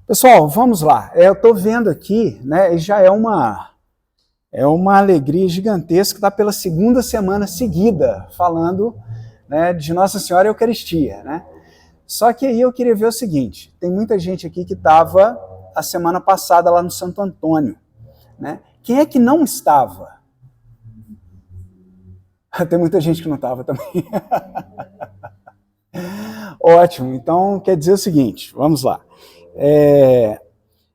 Pessoal, vamos lá. Eu estou vendo aqui, né, e já é uma alegria gigantesca estar pela segunda semana seguida falando, né, de Nossa Senhora e Eucaristia, né? Só que aí eu queria ver o seguinte, tem muita gente aqui que estava a semana passada lá no Santo Antônio, né? Quem é que não estava? Tem muita gente que não estava também. Ótimo, então quer dizer o seguinte, vamos lá.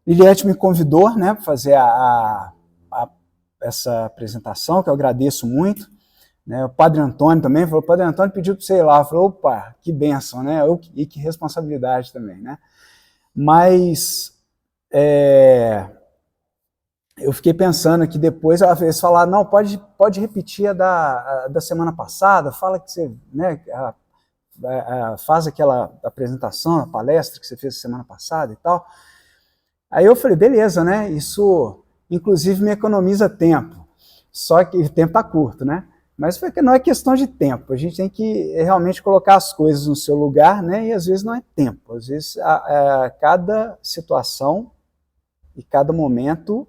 Liliete me convidou, né, para fazer essa apresentação, que eu agradeço muito. Né, o Padre Antônio também falou, o Padre Antônio pediu para você ir lá. Eu falei, opa, que bênção, né? E que responsabilidade também, né? Mas eu fiquei pensando que depois eles falaram, não, pode repetir a da semana passada, fala que você, né, faz aquela apresentação, a palestra que você fez semana passada e tal. Aí eu falei, beleza, né? Isso, inclusive, me economiza tempo. Só que o tempo está curto, né? Mas não é questão de tempo. A gente tem que realmente colocar as coisas no seu lugar, né? E às vezes não é tempo. Às vezes cada situação e cada momento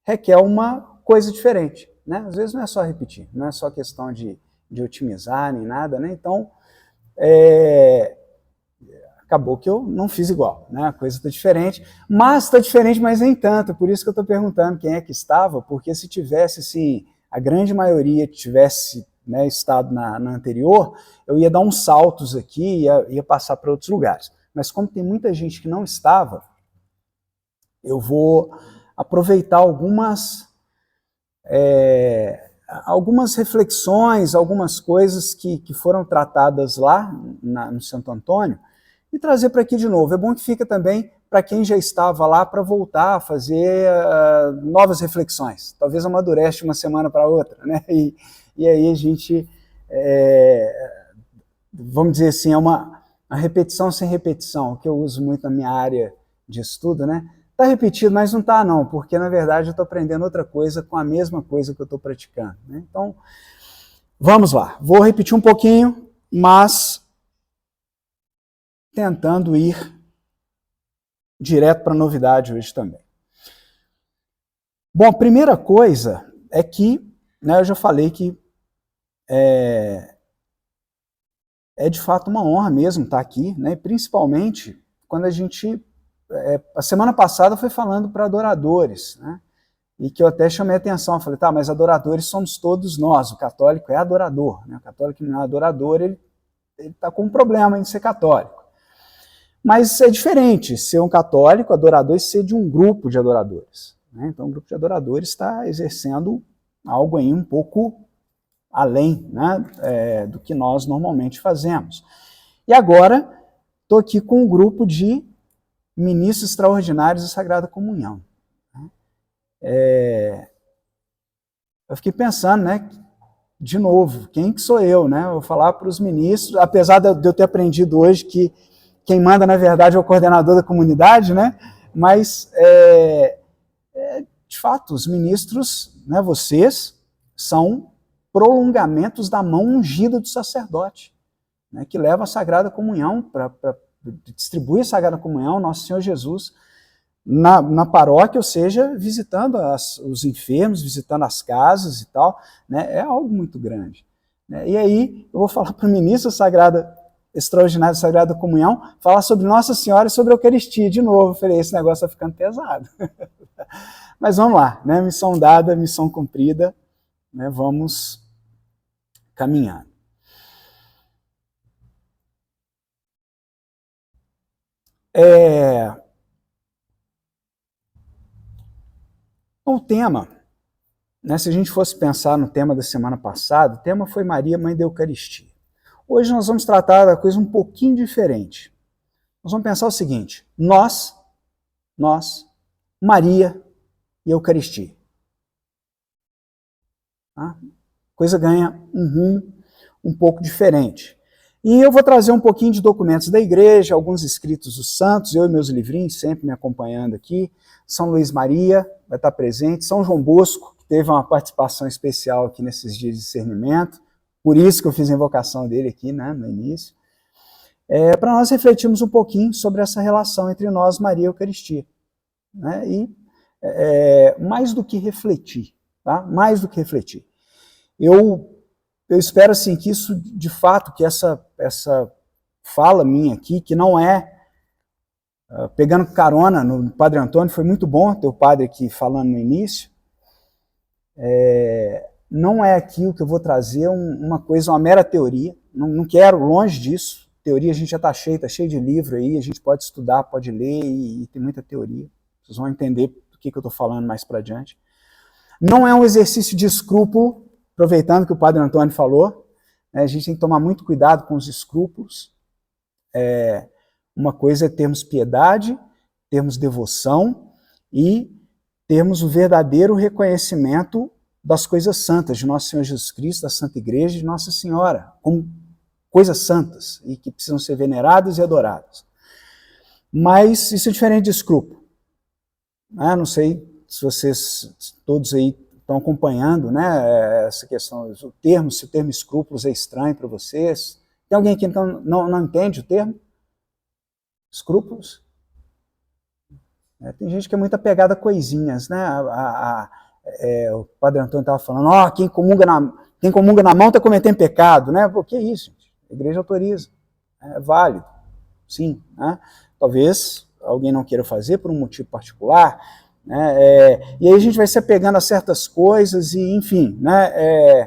requer uma coisa diferente, né? Às vezes não é só repetir, não é só questão de otimizar nem nada, né? Então, acabou que eu não fiz igual, né? A coisa está diferente, mas nem tanto, por isso que eu estou perguntando quem é que estava, porque se tivesse, assim, a grande maioria tivesse, né, estado na anterior, eu ia dar uns saltos aqui, ia passar para outros lugares. Mas como tem muita gente que não estava, eu vou aproveitar algumas reflexões, algumas coisas que foram tratadas lá no Santo Antônio, e trazer para aqui de novo. É bom que fica também para quem já estava lá para voltar a fazer novas reflexões. Talvez amadurece de uma semana para outra, né? E aí a gente, vamos dizer assim, é uma repetição sem repetição, que eu uso muito na minha área de estudo, né? Está repetido, mas não está não, porque na verdade eu estou aprendendo outra coisa com a mesma coisa que eu estou praticando, né? Então, vamos lá. Vou repetir um pouquinho, mas tentando ir direto para a novidade hoje também. Bom, a primeira coisa é que, né, eu já falei que é de fato uma honra mesmo estar aqui, né, principalmente quando a gente, a semana passada foi falando para adoradores, né, e que eu até chamei a atenção, eu falei, tá, mas adoradores somos todos nós, o católico é adorador, né, o católico não é adorador, ele está com um problema em ser católico. Mas é diferente ser um católico adorador e ser de um grupo de adoradores, né? Então, o grupo de adoradores está exercendo algo aí um pouco além, né, do que nós normalmente fazemos. E agora, estou aqui com um grupo de ministros extraordinários da Sagrada Comunhão. Eu fiquei pensando, né, de novo, quem que sou eu, né? Eu vou falar para os ministros, apesar de eu ter aprendido hoje que quem manda, na verdade, é o coordenador da comunidade, né? Mas, de fato, os ministros, né, vocês, são prolongamentos da mão ungida do sacerdote, né, que leva a Sagrada Comunhão, para distribuir a Sagrada Comunhão, Nosso Senhor Jesus, na paróquia, ou seja, visitando os enfermos, visitando as casas e tal, né? É algo muito grande, né? E aí, eu vou falar para o ministro extraordinário da Sagrada Comunhão, falar sobre Nossa Senhora e sobre a Eucaristia de novo. Eu falei, esse negócio está ficando pesado. Mas vamos lá, né? Missão dada, missão cumprida, né? Vamos caminhar. O tema, né, se a gente fosse pensar no tema da semana passada, o tema foi Maria, Mãe da Eucaristia. Hoje nós vamos tratar da coisa um pouquinho diferente. Nós vamos pensar o seguinte, nós, Maria e Eucaristia. Tá? A coisa ganha um rumo um pouco diferente. E eu vou trazer um pouquinho de documentos da igreja, alguns escritos dos santos, eu e meus livrinhos sempre me acompanhando aqui. São Luís Maria vai estar presente, São João Bosco, que teve uma participação especial aqui nesses dias de discernimento, por isso que eu fiz a invocação dele aqui, né, no início. para nós refletirmos um pouquinho sobre essa relação entre nós, Maria e a Eucaristia. Né? E mais do que refletir, tá? Mais do que refletir. Eu espero assim, que isso, de fato, que essa fala minha aqui, que não é pegando carona no Padre Antônio, foi muito bom ter o padre aqui falando no início, não é aqui o que eu vou trazer uma coisa, uma mera teoria, não quero, longe disso, teoria a gente já está cheio de livro aí, a gente pode estudar, pode ler e tem muita teoria, vocês vão entender do que eu estou falando mais para adiante. Não é um exercício de escrúpulo, aproveitando que o Padre Antônio falou, né, a gente tem que tomar muito cuidado com os escrúpulos. Uma coisa é termos piedade, termos devoção e termos o verdadeiro reconhecimento das coisas santas de Nosso Senhor Jesus Cristo, da Santa Igreja e de Nossa Senhora, como coisas santas e que precisam ser veneradas e adoradas. Mas isso é diferente de escrúpulo. Não sei se vocês todos aí estão acompanhando, né, essa questão, se o termo escrúpulos é estranho para vocês. Tem alguém aqui que não entende o termo? Escrúpulos? Tem gente que é muito apegada a coisinhas, né? O Padre Antônio estava falando, quem comunga na mão está cometendo pecado, né? Pô, que isso, gente? A igreja autoriza, é válido, sim, né? Talvez alguém não queira fazer por um motivo particular, né? E aí a gente vai se apegando a certas coisas e, enfim, né?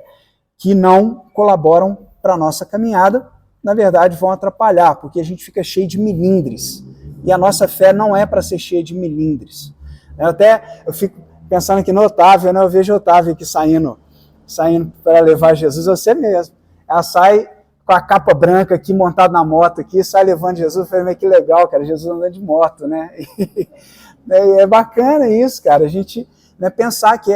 Que não colaboram para a nossa caminhada, na verdade vão atrapalhar, porque a gente fica cheio de melindres, e a nossa fé não é para ser cheia de melindres. Eu fico pensando aqui no Otávio, né? Eu vejo o Otávio aqui saindo para levar Jesus, você mesmo. Ela sai com a capa branca aqui, montada na moto aqui, sai levando Jesus. Eu falei, mas que legal, cara, Jesus anda de moto, né? E é bacana isso, cara, a gente, né, pensar que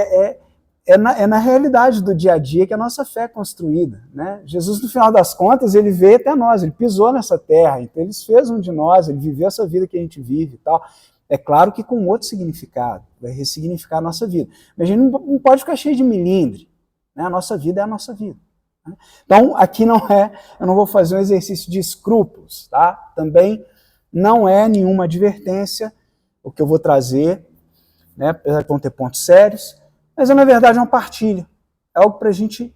na realidade do dia a dia que a nossa fé é construída, né? Jesus, no final das contas, ele veio até nós, ele pisou nessa terra, então ele se fez um de nós, ele viveu essa vida que a gente vive e tal. É claro que com outro significado, vai ressignificar a nossa vida. Mas a gente não pode ficar cheio de melindre, né? A nossa vida é a nossa vida. Né? Então, aqui eu não vou fazer um exercício de escrúpulos, tá? Também não é nenhuma advertência o que eu vou trazer, né? Apesar de não ter pontos sérios, mas na verdade é uma partilha, é algo para a gente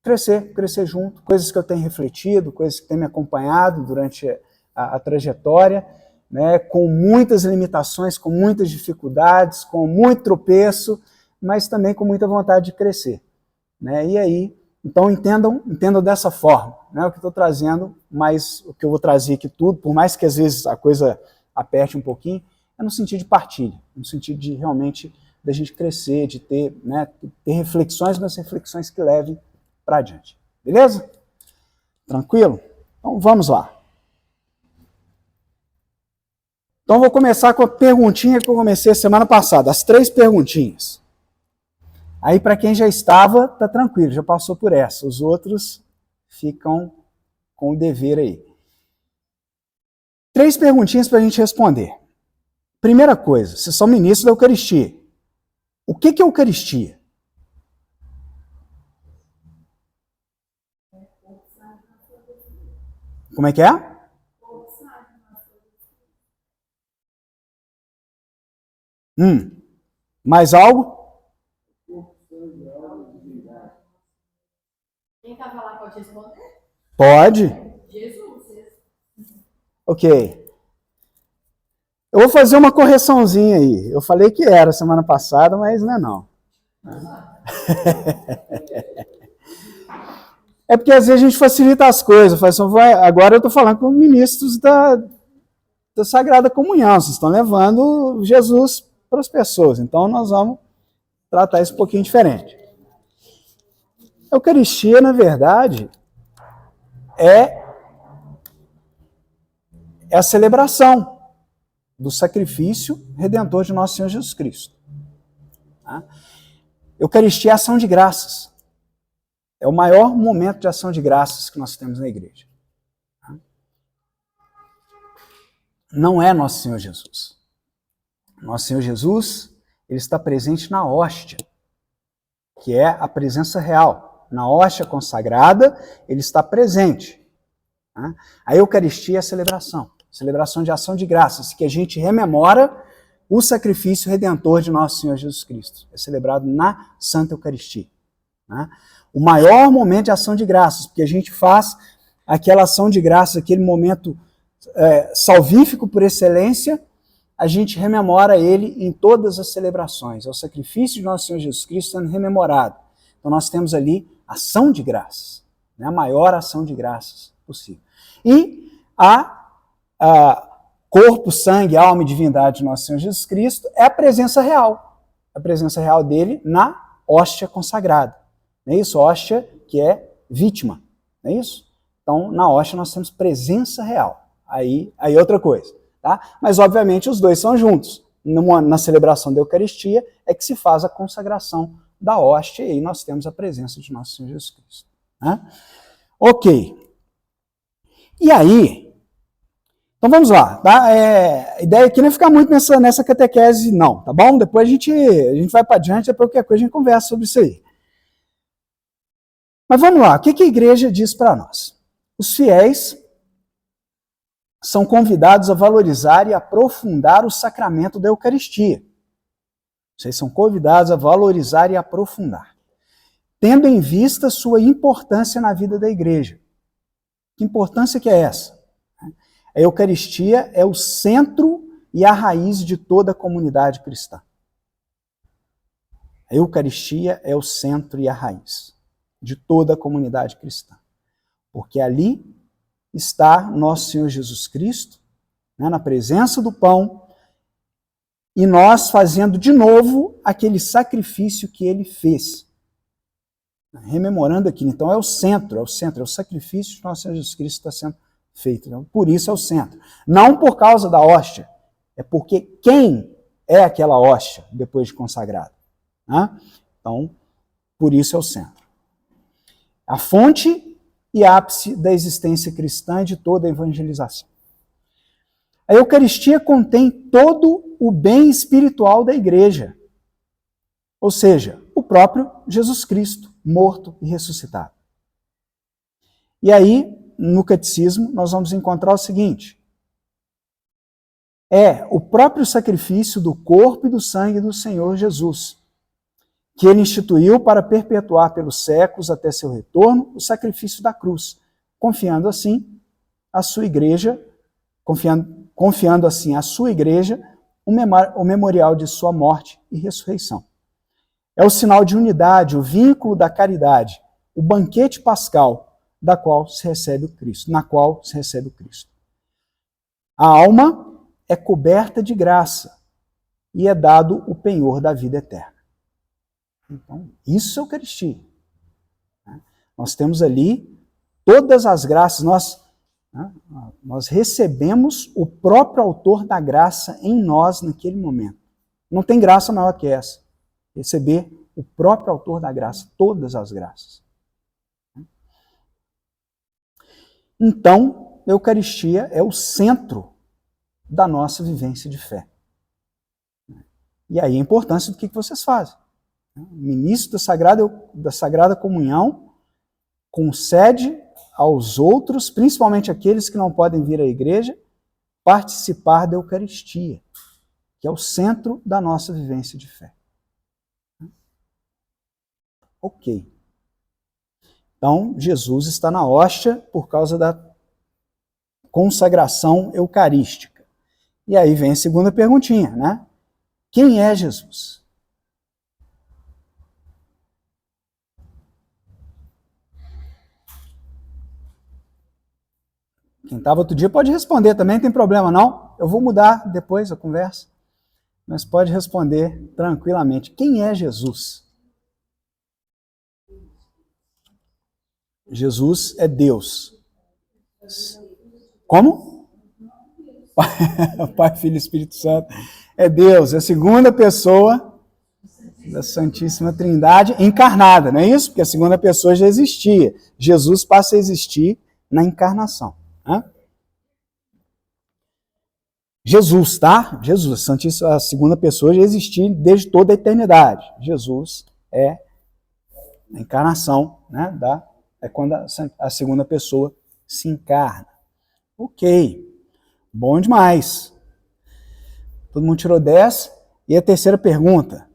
crescer junto, coisas que eu tenho refletido, coisas que têm me acompanhado durante a trajetória, né, com muitas limitações, com muitas dificuldades, com muito tropeço, mas também com muita vontade de crescer. Né? E aí, então entendam dessa forma, né, o que estou trazendo, mas o que eu vou trazer aqui tudo, por mais que às vezes a coisa aperte um pouquinho, é no sentido de partilha, no sentido de realmente da gente crescer, de ter, né, ter reflexões, mas reflexões que levem para adiante. Beleza? Tranquilo? Então vamos lá. Então vou começar com a perguntinha que eu comecei a semana passada, as 3 perguntinhas. Aí para quem já estava, tá tranquilo, já passou por essa. Os outros ficam com o dever aí. 3 perguntinhas para a gente responder. Primeira coisa, vocês são ministros da Eucaristia. O que é Eucaristia? Como é que é? Mais algo? Quem estava lá pode responder? Pode. Jesus. Ok. Eu vou fazer uma correçãozinha aí. Eu falei que era semana passada, mas não é não. É porque às vezes a gente facilita as coisas. Agora eu estou falando com ministros da Sagrada Comunhão. Vocês estão levando Jesus para as pessoas. Então nós vamos tratar isso um pouquinho diferente. A Eucaristia, na verdade, é a celebração do sacrifício redentor de Nosso Senhor Jesus Cristo. Eucaristia é ação de graças. É o maior momento de ação de graças que nós temos na igreja. Não é Nosso Senhor Jesus. Nosso Senhor Jesus, ele está presente na hóstia, que é a presença real. Na hóstia consagrada, ele está presente. Né? A Eucaristia é a celebração de ação de graças, que a gente rememora o sacrifício redentor de nosso Senhor Jesus Cristo. É celebrado na Santa Eucaristia. Né? O maior momento de ação de graças, porque a gente faz aquela ação de graças, aquele momento salvífico por excelência, a gente rememora ele em todas as celebrações. É o sacrifício de nosso Senhor Jesus Cristo sendo rememorado. Então nós temos ali ação de graças, né? A maior ação de graças possível. E a corpo, sangue, alma e divindade de nosso Senhor Jesus Cristo é a presença real dele na hóstia consagrada. Não é isso? Hóstia que é vítima. Não é isso? Então, na hóstia nós temos presença real. Aí outra coisa. Tá? Mas, obviamente, os dois são juntos. Na celebração da Eucaristia é que se faz a consagração da hóstia e aí nós temos a presença de nosso Senhor Jesus Cristo. Né? Ok. E aí, então vamos lá. Tá? A ideia aqui não é ficar muito nessa catequese, não. Tá bom? Depois a gente vai para adiante, depois qualquer coisa a gente conversa sobre isso aí. Mas vamos lá. O que a igreja diz para nós? Os fiéis são convidados a valorizar e aprofundar o sacramento da Eucaristia. Vocês são convidados a valorizar e aprofundar, tendo em vista sua importância na vida da igreja. Que importância que é essa? A Eucaristia é o centro e a raiz de toda a comunidade cristã. A Eucaristia é o centro e a raiz de toda a comunidade cristã. Porque ali está nosso Senhor Jesus Cristo, né, na presença do pão, e nós fazendo de novo aquele sacrifício que ele fez. Rememorando aquilo. Então é o centro, é o sacrifício de nosso Senhor Jesus Cristo que está sendo feito. Então, por isso é o centro. Não por causa da hóstia, é porque quem é aquela hóstia depois de consagrada. Né? Então, por isso é o centro. A fonte e ápice da existência cristã e de toda a evangelização. A Eucaristia contém todo o bem espiritual da igreja, ou seja, o próprio Jesus Cristo, morto e ressuscitado. E aí, no catecismo, nós vamos encontrar o seguinte: é o próprio sacrifício do corpo e do sangue do Senhor Jesus, que ele instituiu para perpetuar pelos séculos até seu retorno o sacrifício da cruz, confiando assim à sua igreja o memorial de sua morte e ressurreição. É o sinal de unidade, o vínculo da caridade, o banquete pascal na qual se recebe o Cristo. A alma é coberta de graça e é dado o penhor da vida eterna. Então, isso é Eucaristia. Nós temos ali todas as graças, nós recebemos o próprio autor da graça em nós naquele momento. Não tem graça maior que essa. Receber o próprio autor da graça, todas as graças. Então, a Eucaristia é o centro da nossa vivência de fé. E aí a importância do que vocês fazem. O ministro da Sagrada Comunhão concede aos outros, principalmente aqueles que não podem vir à igreja, participar da Eucaristia, que é o centro da nossa vivência de fé. Ok. Então, Jesus está na hóstia por causa da consagração eucarística. E aí vem a segunda perguntinha, né? Quem é Jesus? Quem estava outro dia pode responder também, não tem problema não. Eu vou mudar depois a conversa, mas pode responder tranquilamente. Quem é Jesus? Jesus é Deus. Como? Pai, Filho e Espírito Santo. É Deus, é a segunda pessoa da Santíssima Trindade encarnada, não é isso? Porque a segunda pessoa já existia. Jesus passa a existir na encarnação. Né? Jesus, tá? Jesus, a segunda pessoa já existia desde toda a eternidade. Jesus é a encarnação, né? É quando a segunda pessoa se encarna. Ok, bom demais. Todo mundo tirou 10. E a terceira pergunta.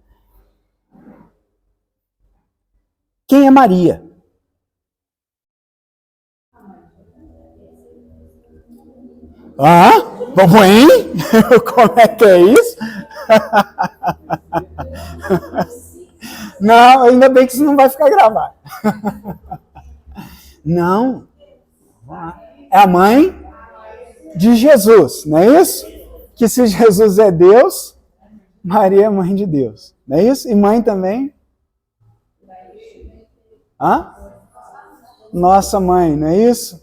Quem é Maria? Ah, vamos, hein? Como é que é isso? Não, ainda bem que isso não vai ficar gravado. Não. É a mãe de Jesus, não é isso? Que se Jesus é Deus, Maria é mãe de Deus, não é isso? E mãe também? Hã? Nossa mãe, não é isso?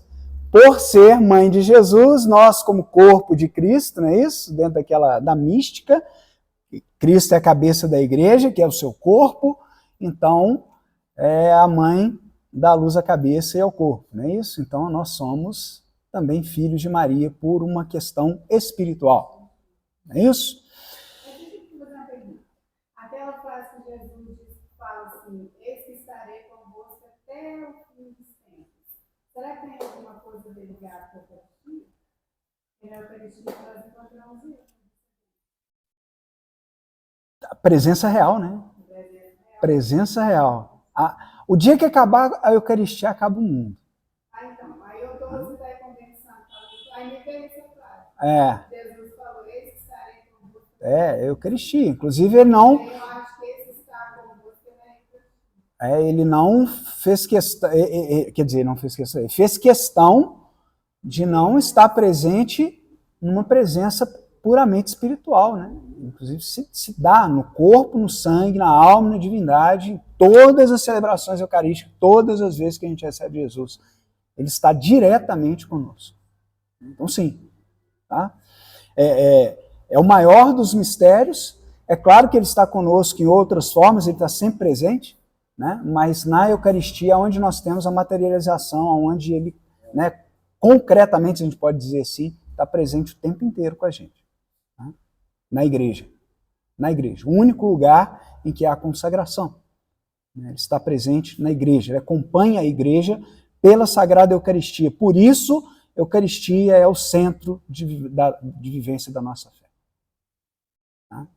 Por ser mãe de Jesus, nós como corpo de Cristo, não é isso? Dentro da mística, Cristo é a cabeça da igreja, que é o seu corpo, então é a mãe dá luz à cabeça e ao corpo, não é isso? Então nós somos também filhos de Maria por uma questão espiritual, não é isso? Aquela frase que Jesus fala assim, eis que estarei convosco até o fim dos tempos. Será que tem alguma coisa ligada com a Eucaristia? E na Eucaristia nós encontramos isso. A presença real, né? Presença real. O dia que acabar a Eucaristia, acaba o mundo. Então, aí eu estou você está conversando, aí me veio essa frase. Jesus falou, eis que estarei convosco. É, Eucaristia. Inclusive, ele não... Eu acho que esse está convosco ele não fez questão... quer dizer, não fez questão... Ele fez questão de não estar presente numa presença puramente espiritual, né? Inclusive se dá no corpo, no sangue, na alma, na divindade, em todas as celebrações eucarísticas, todas as vezes que a gente recebe Jesus. Ele está diretamente conosco. Então, sim. Tá? É o maior dos mistérios. É claro que ele está conosco em outras formas, ele está sempre presente, né? Mas na Eucaristia, onde nós temos a materialização, onde ele, né, concretamente, a gente pode dizer assim, está presente o tempo inteiro com a gente. Na igreja. Na igreja. O único lugar em que há consagração. Ele está presente na igreja. Ele acompanha a igreja pela Sagrada Eucaristia. Por isso, a Eucaristia é o centro de vivência da nossa fé. Tá?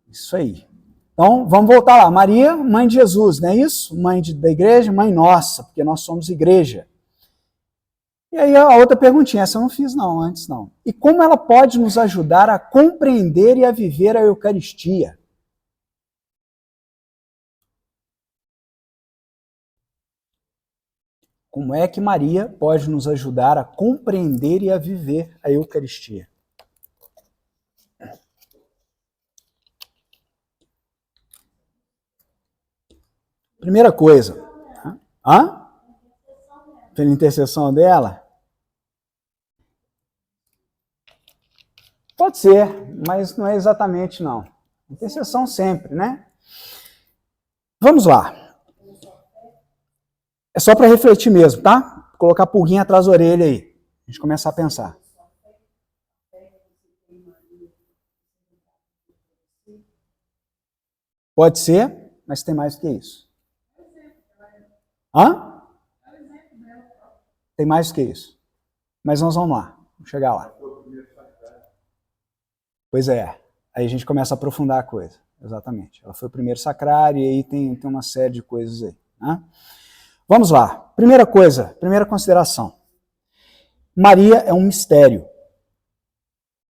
Isso aí. Então, vamos voltar lá. Maria, mãe de Jesus, não é isso? Mãe da igreja, mãe nossa, porque nós somos igreja. E aí a outra perguntinha, essa eu não fiz não, antes não. E como ela pode nos ajudar a compreender e a viver a Eucaristia? Como é que Maria pode nos ajudar a compreender e a viver a Eucaristia? Primeira coisa. Pela intercessão dela? Pode ser, mas não é exatamente não. Intercessão sempre, né? Vamos lá. É só para refletir mesmo, tá? Colocar a pulguinha atrás da orelha aí. A gente começa a pensar. Pode ser, mas tem mais do que isso. Tem mais do que isso. Mas nós vamos lá. Vamos chegar lá. Pois é. Aí a gente começa a aprofundar a coisa. Exatamente. Ela foi o primeiro sacrário e aí tem uma série de coisas aí. Né? Vamos lá. Primeira coisa, primeira consideração. Maria é um mistério.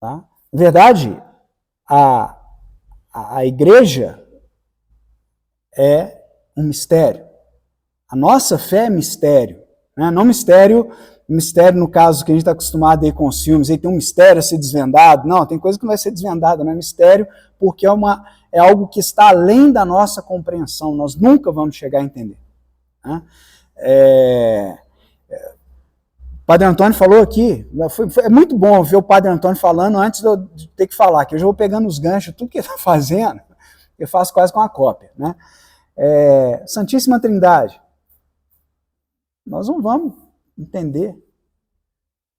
Tá? Na verdade, a igreja é um mistério. A nossa fé é mistério. Né? Não mistério no caso que a gente está acostumado aí com os filmes, aí tem um mistério a ser desvendado. Não, tem coisa que não vai ser desvendada, não é mistério, porque é algo que está além da nossa compreensão. Nós nunca vamos chegar a entender. Né? O Padre Antônio falou aqui, é muito bom ver o Padre Antônio falando antes de ter que falar, que eu já vou pegando os ganchos, tudo que ele está fazendo, eu faço quase com uma cópia. Né? Santíssima Trindade. Nós não vamos entender.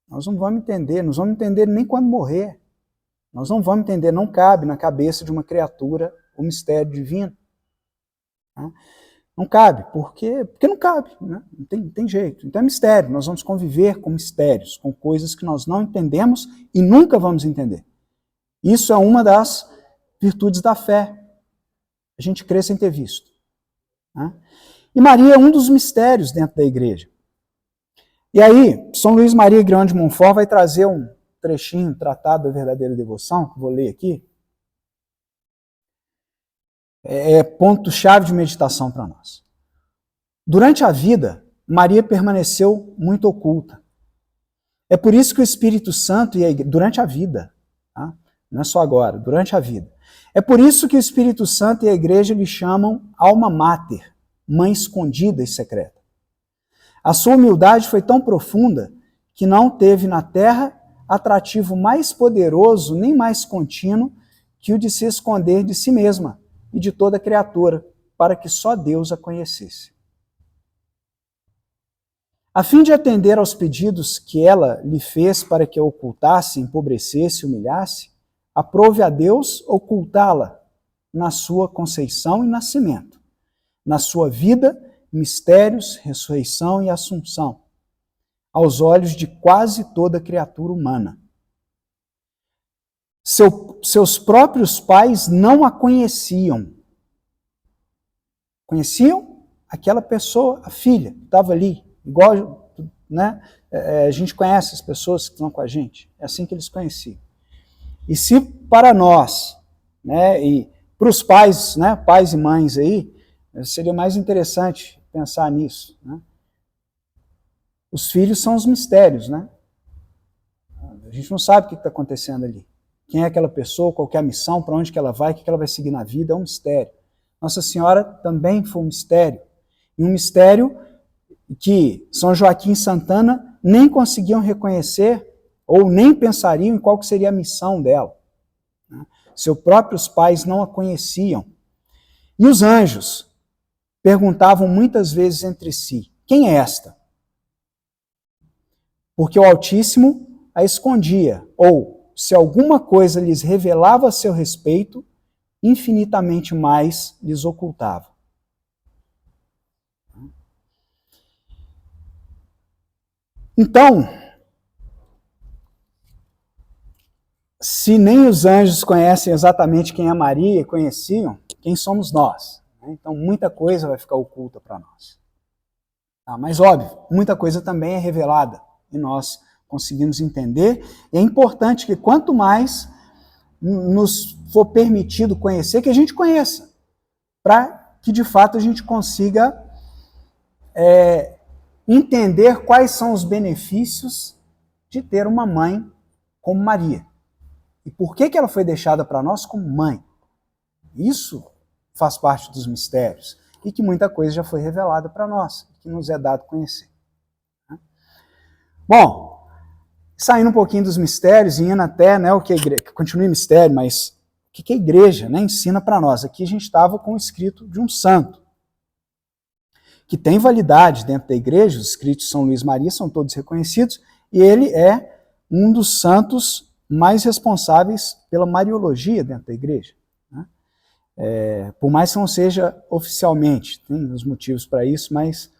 Nós não vamos entender nem quando morrer. Nós não vamos entender, não cabe na cabeça de uma criatura o mistério divino. Não cabe. Por quê? Porque não cabe, né? Não tem jeito. Então é mistério. Nós vamos conviver com mistérios, com coisas que nós não entendemos e nunca vamos entender. Isso é uma das virtudes da fé. A gente crê sem ter visto. Né? E Maria é um dos mistérios dentro da igreja. E aí, São Luís Maria Grignion de Montfort vai trazer um trechinho, Tratado da Verdadeira Devoção, que vou ler aqui. É ponto-chave de meditação para nós. Durante a vida, Maria permaneceu muito oculta. É por isso que o Espírito Santo e a igreja, durante a vida, tá? Não é só agora, durante a vida. É por isso que o Espírito Santo e a igreja lhe chamam alma mater, mãe escondida e secreta. A sua humildade foi tão profunda que não teve na terra atrativo mais poderoso nem mais contínuo que o de se esconder de si mesma e de toda criatura, para que só Deus a conhecesse. A fim de atender aos pedidos que ela lhe fez para que a ocultasse, empobrecesse e humilhasse, aprove a Deus ocultá-la na sua conceição e nascimento, na sua vida, mistérios, ressurreição e assunção, aos olhos de quase toda criatura humana. Seus próprios pais não a conheciam. Conheciam aquela pessoa, a filha, que estava ali, igual, né? A gente conhece as pessoas que estão com a gente, é assim que eles conheciam. E se para nós, né, e para os pais, né, pais e mães aí, seria mais interessante pensar nisso, né? Os filhos são os mistérios, né? A gente não sabe o que está acontecendo ali. Quem é aquela pessoa, qual que é a missão, para onde que ela vai, o que ela vai seguir na vida, é um mistério. Nossa Senhora também foi um mistério. E um mistério que São Joaquim e Santana nem conseguiam reconhecer ou nem pensariam em qual que seria a missão dela. Seus próprios pais não a conheciam. E os anjos perguntavam muitas vezes entre si, quem é esta? Porque o Altíssimo a escondia, ou, se alguma coisa lhes revelava a seu respeito, infinitamente mais lhes ocultava. Então, se nem os anjos conhecem exatamente quem é Maria, conheciam, quem somos nós? Então, muita coisa vai ficar oculta para nós. Mas, óbvio, muita coisa também é revelada e nós conseguimos entender. E é importante que quanto mais nos for permitido conhecer, que a gente conheça, para que, de fato, a gente consiga entender quais são os benefícios de ter uma mãe como Maria. E por que ela foi deixada para nós como mãe? Isso faz parte dos mistérios e que muita coisa já foi revelada para nós, que nos é dado conhecer. Bom, saindo um pouquinho dos mistérios e indo até, né, o que a igreja, continua em mistério, mas o que a igreja, né, ensina para nós. Aqui a gente estava com o escrito de um santo, que tem validade dentro da igreja. Os escritos de São Luís Maria são todos reconhecidos, e ele é um dos santos mais responsáveis pela mariologia dentro da igreja. Por mais que não seja oficialmente, tem os motivos para isso, mas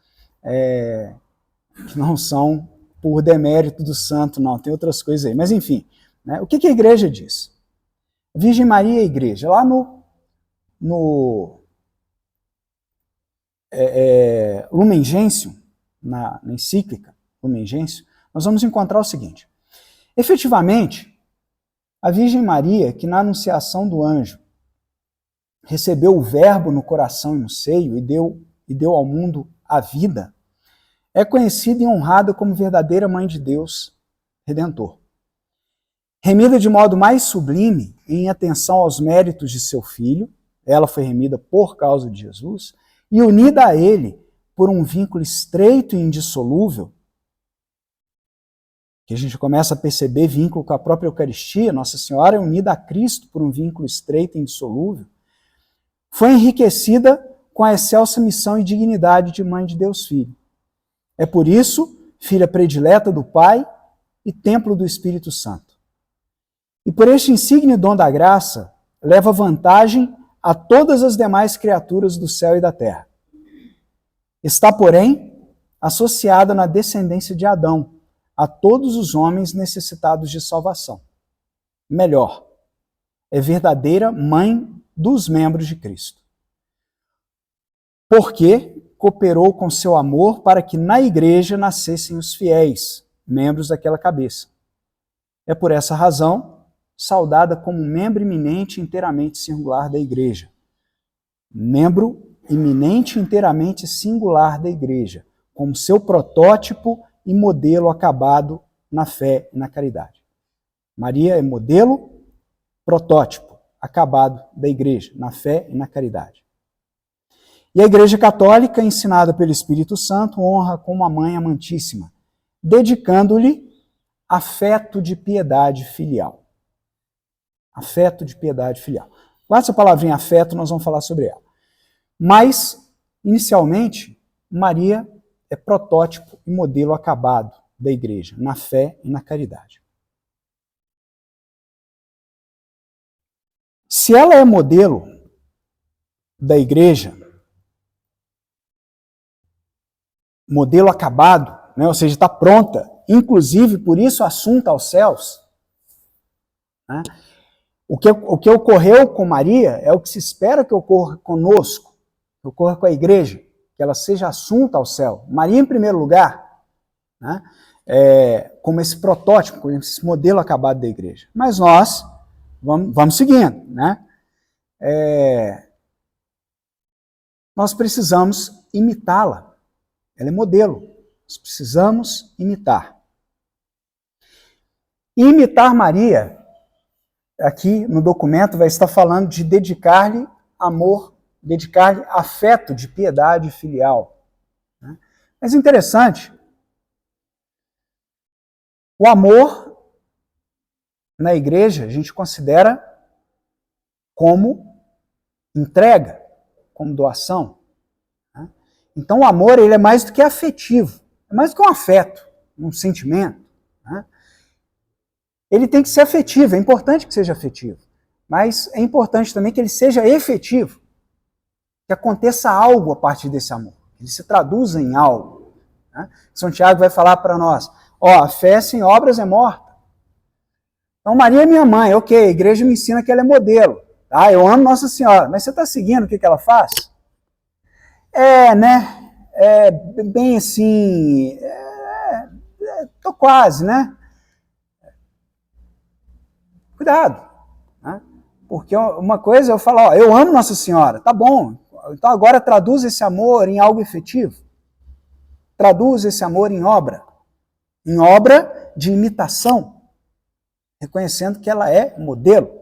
que não são por demérito do santo, não, tem outras coisas aí. Mas enfim, né, o que a igreja diz? Virgem Maria e a igreja, lá no Lumen Gentium, na encíclica Lumen Gentium, nós vamos encontrar o seguinte: efetivamente, a Virgem Maria, que na anunciação do anjo recebeu o Verbo no coração e no seio e deu ao mundo a vida, é conhecida e honrada como verdadeira Mãe de Deus Redentor. Remida de modo mais sublime em atenção aos méritos de seu Filho, ela foi remida por causa de Jesus, e unida a Ele por um vínculo estreito e indissolúvel, que a gente começa a perceber vínculo com a própria Eucaristia. Nossa Senhora é unida a Cristo por um vínculo estreito e indissolúvel, foi enriquecida com a excelsa missão e dignidade de Mãe de Deus Filho. É por isso, filha predileta do Pai e templo do Espírito Santo. E por este insigne dom da graça, leva vantagem a todas as demais criaturas do céu e da terra. Está, porém, associada na descendência de Adão a todos os homens necessitados de salvação. Melhor, é verdadeira mãe dos membros de Cristo. Porque cooperou com seu amor para que na igreja nascessem os fiéis, membros daquela cabeça. É por essa razão saudada como membro eminente e inteiramente singular da igreja. Membro eminente e inteiramente singular da igreja, como seu protótipo e modelo acabado na fé e na caridade. Maria é modelo, protótipo, acabado da igreja, na fé e na caridade. E a Igreja Católica, ensinada pelo Espírito Santo, honra como a Mãe Amantíssima, dedicando-lhe afeto de piedade filial. Afeto de piedade filial. Com essa palavrinha afeto, nós vamos falar sobre ela. Mas, inicialmente, Maria é protótipo e modelo acabado da igreja, na fé e na caridade. Se ela é modelo da igreja, modelo acabado, né, ou seja, está pronta, inclusive por isso assunta aos céus, né, o que ocorreu com Maria é o que se espera que ocorra conosco, que ocorra com a igreja, que ela seja assunta ao céu. Maria, em primeiro lugar, né, como esse protótipo, como esse modelo acabado da igreja. Mas nós vamos seguindo, né? Nós precisamos imitá-la. Ela é modelo. Nós precisamos imitar. E imitar Maria, aqui no documento vai estar falando de dedicar-lhe amor, dedicar-lhe afeto de piedade filial. Mas interessante, o amor na igreja a gente considera como entrega, como doação. Então o amor ele é mais do que afetivo, é mais do que um afeto, um sentimento. Ele tem que ser afetivo, é importante que seja afetivo, mas é importante também que ele seja efetivo, que aconteça algo a partir desse amor, que ele se traduza em algo. São Tiago vai falar para nós, a fé sem obras é morta. Então Maria é minha mãe, ok, a igreja me ensina que ela é modelo, tá? Eu amo Nossa Senhora, mas você está seguindo o que ela faz? Bem assim, tô quase, né? Cuidado, né? Porque uma coisa eu falo, eu amo Nossa Senhora, tá bom, então agora traduz esse amor em algo efetivo, traduz esse amor em obra de imitação, reconhecendo que ela é modelo,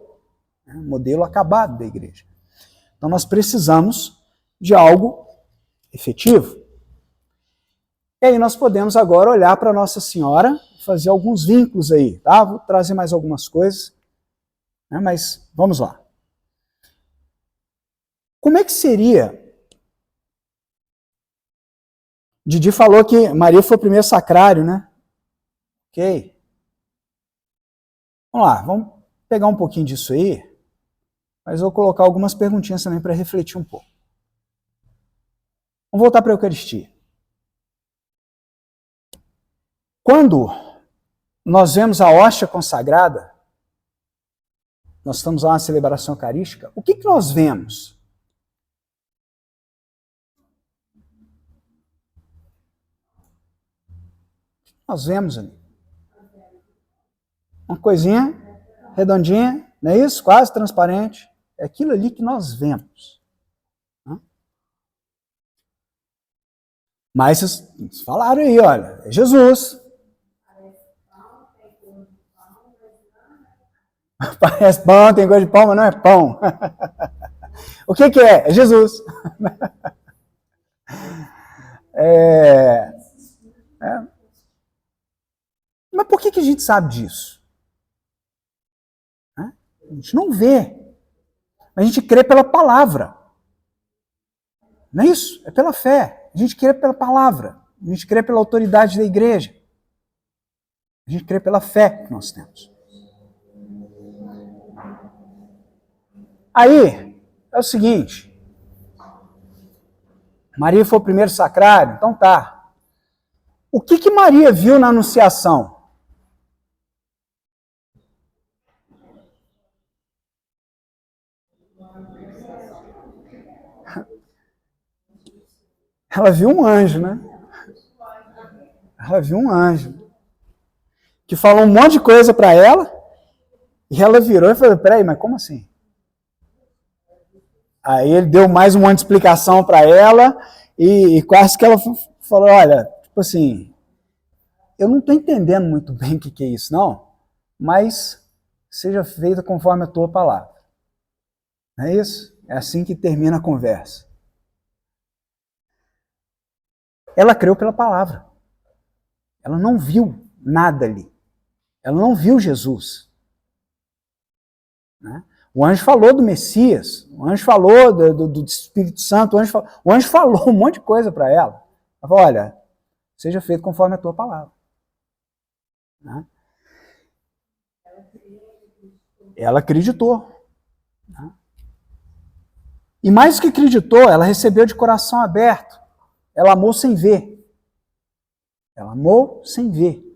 modelo acabado da igreja. Então nós precisamos de algo efetivo. E aí nós podemos agora olhar para Nossa Senhora, fazer alguns vínculos aí, tá? Vou trazer mais algumas coisas, né? Mas vamos lá. Como é que seria? Didi falou que Maria foi o primeiro sacrário, né? Ok. Vamos lá, vamos pegar um pouquinho disso aí, mas vou colocar algumas perguntinhas também para refletir um pouco. Vamos voltar para a Eucaristia. Quando nós vemos a hóstia consagrada, nós estamos lá na celebração eucarística, o que nós vemos? O que nós vemos ali? Uma coisinha redondinha, não é isso? Quase transparente. É aquilo ali que nós vemos. Mas vocês falaram aí, olha, é Jesus. Parece pão, tem gosto de pão, mas não é pão. O que é? É Jesus. Mas por que a gente sabe disso? A gente não vê. A gente crê pela palavra. Não é isso? É pela fé. A gente crê pela palavra. A gente crê pela autoridade da igreja. A gente crê pela fé que nós temos. Aí, é o seguinte. Maria foi o primeiro sacrário? Então tá. O que Maria viu na Anunciação? Ela viu um anjo, né? Ela viu um anjo que falou um monte de coisa para ela e ela virou e falou, peraí, mas como assim? Aí ele deu mais um monte de explicação para ela e quase que ela falou, olha, tipo assim, eu não estou entendendo muito bem o que é isso, não, mas seja feita conforme a tua palavra. Não é isso? É assim que termina a conversa. Ela creu pela palavra. Ela não viu nada ali. Ela não viu Jesus. Né? O anjo falou do Messias, o anjo falou do Espírito Santo, o anjo falou um monte de coisa para ela. Ela falou, olha, seja feito conforme a tua palavra. Né? Ela acreditou. Né? E mais do que acreditou, ela recebeu de coração aberto. Ela amou sem ver. Ela amou sem ver.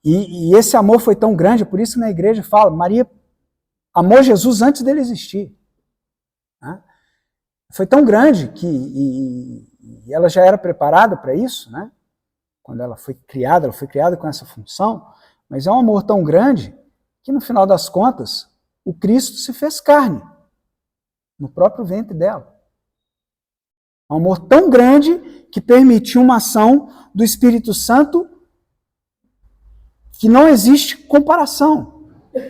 E esse amor foi tão grande, por isso que na igreja fala, Maria amou Jesus antes dele existir. Né? Foi tão grande que ela já era preparada para isso, né? Quando ela foi criada com essa função, mas é um amor tão grande que no final das contas, o Cristo se fez carne no próprio ventre dela. Um amor tão grande que permitiu uma ação do Espírito Santo que não existe comparação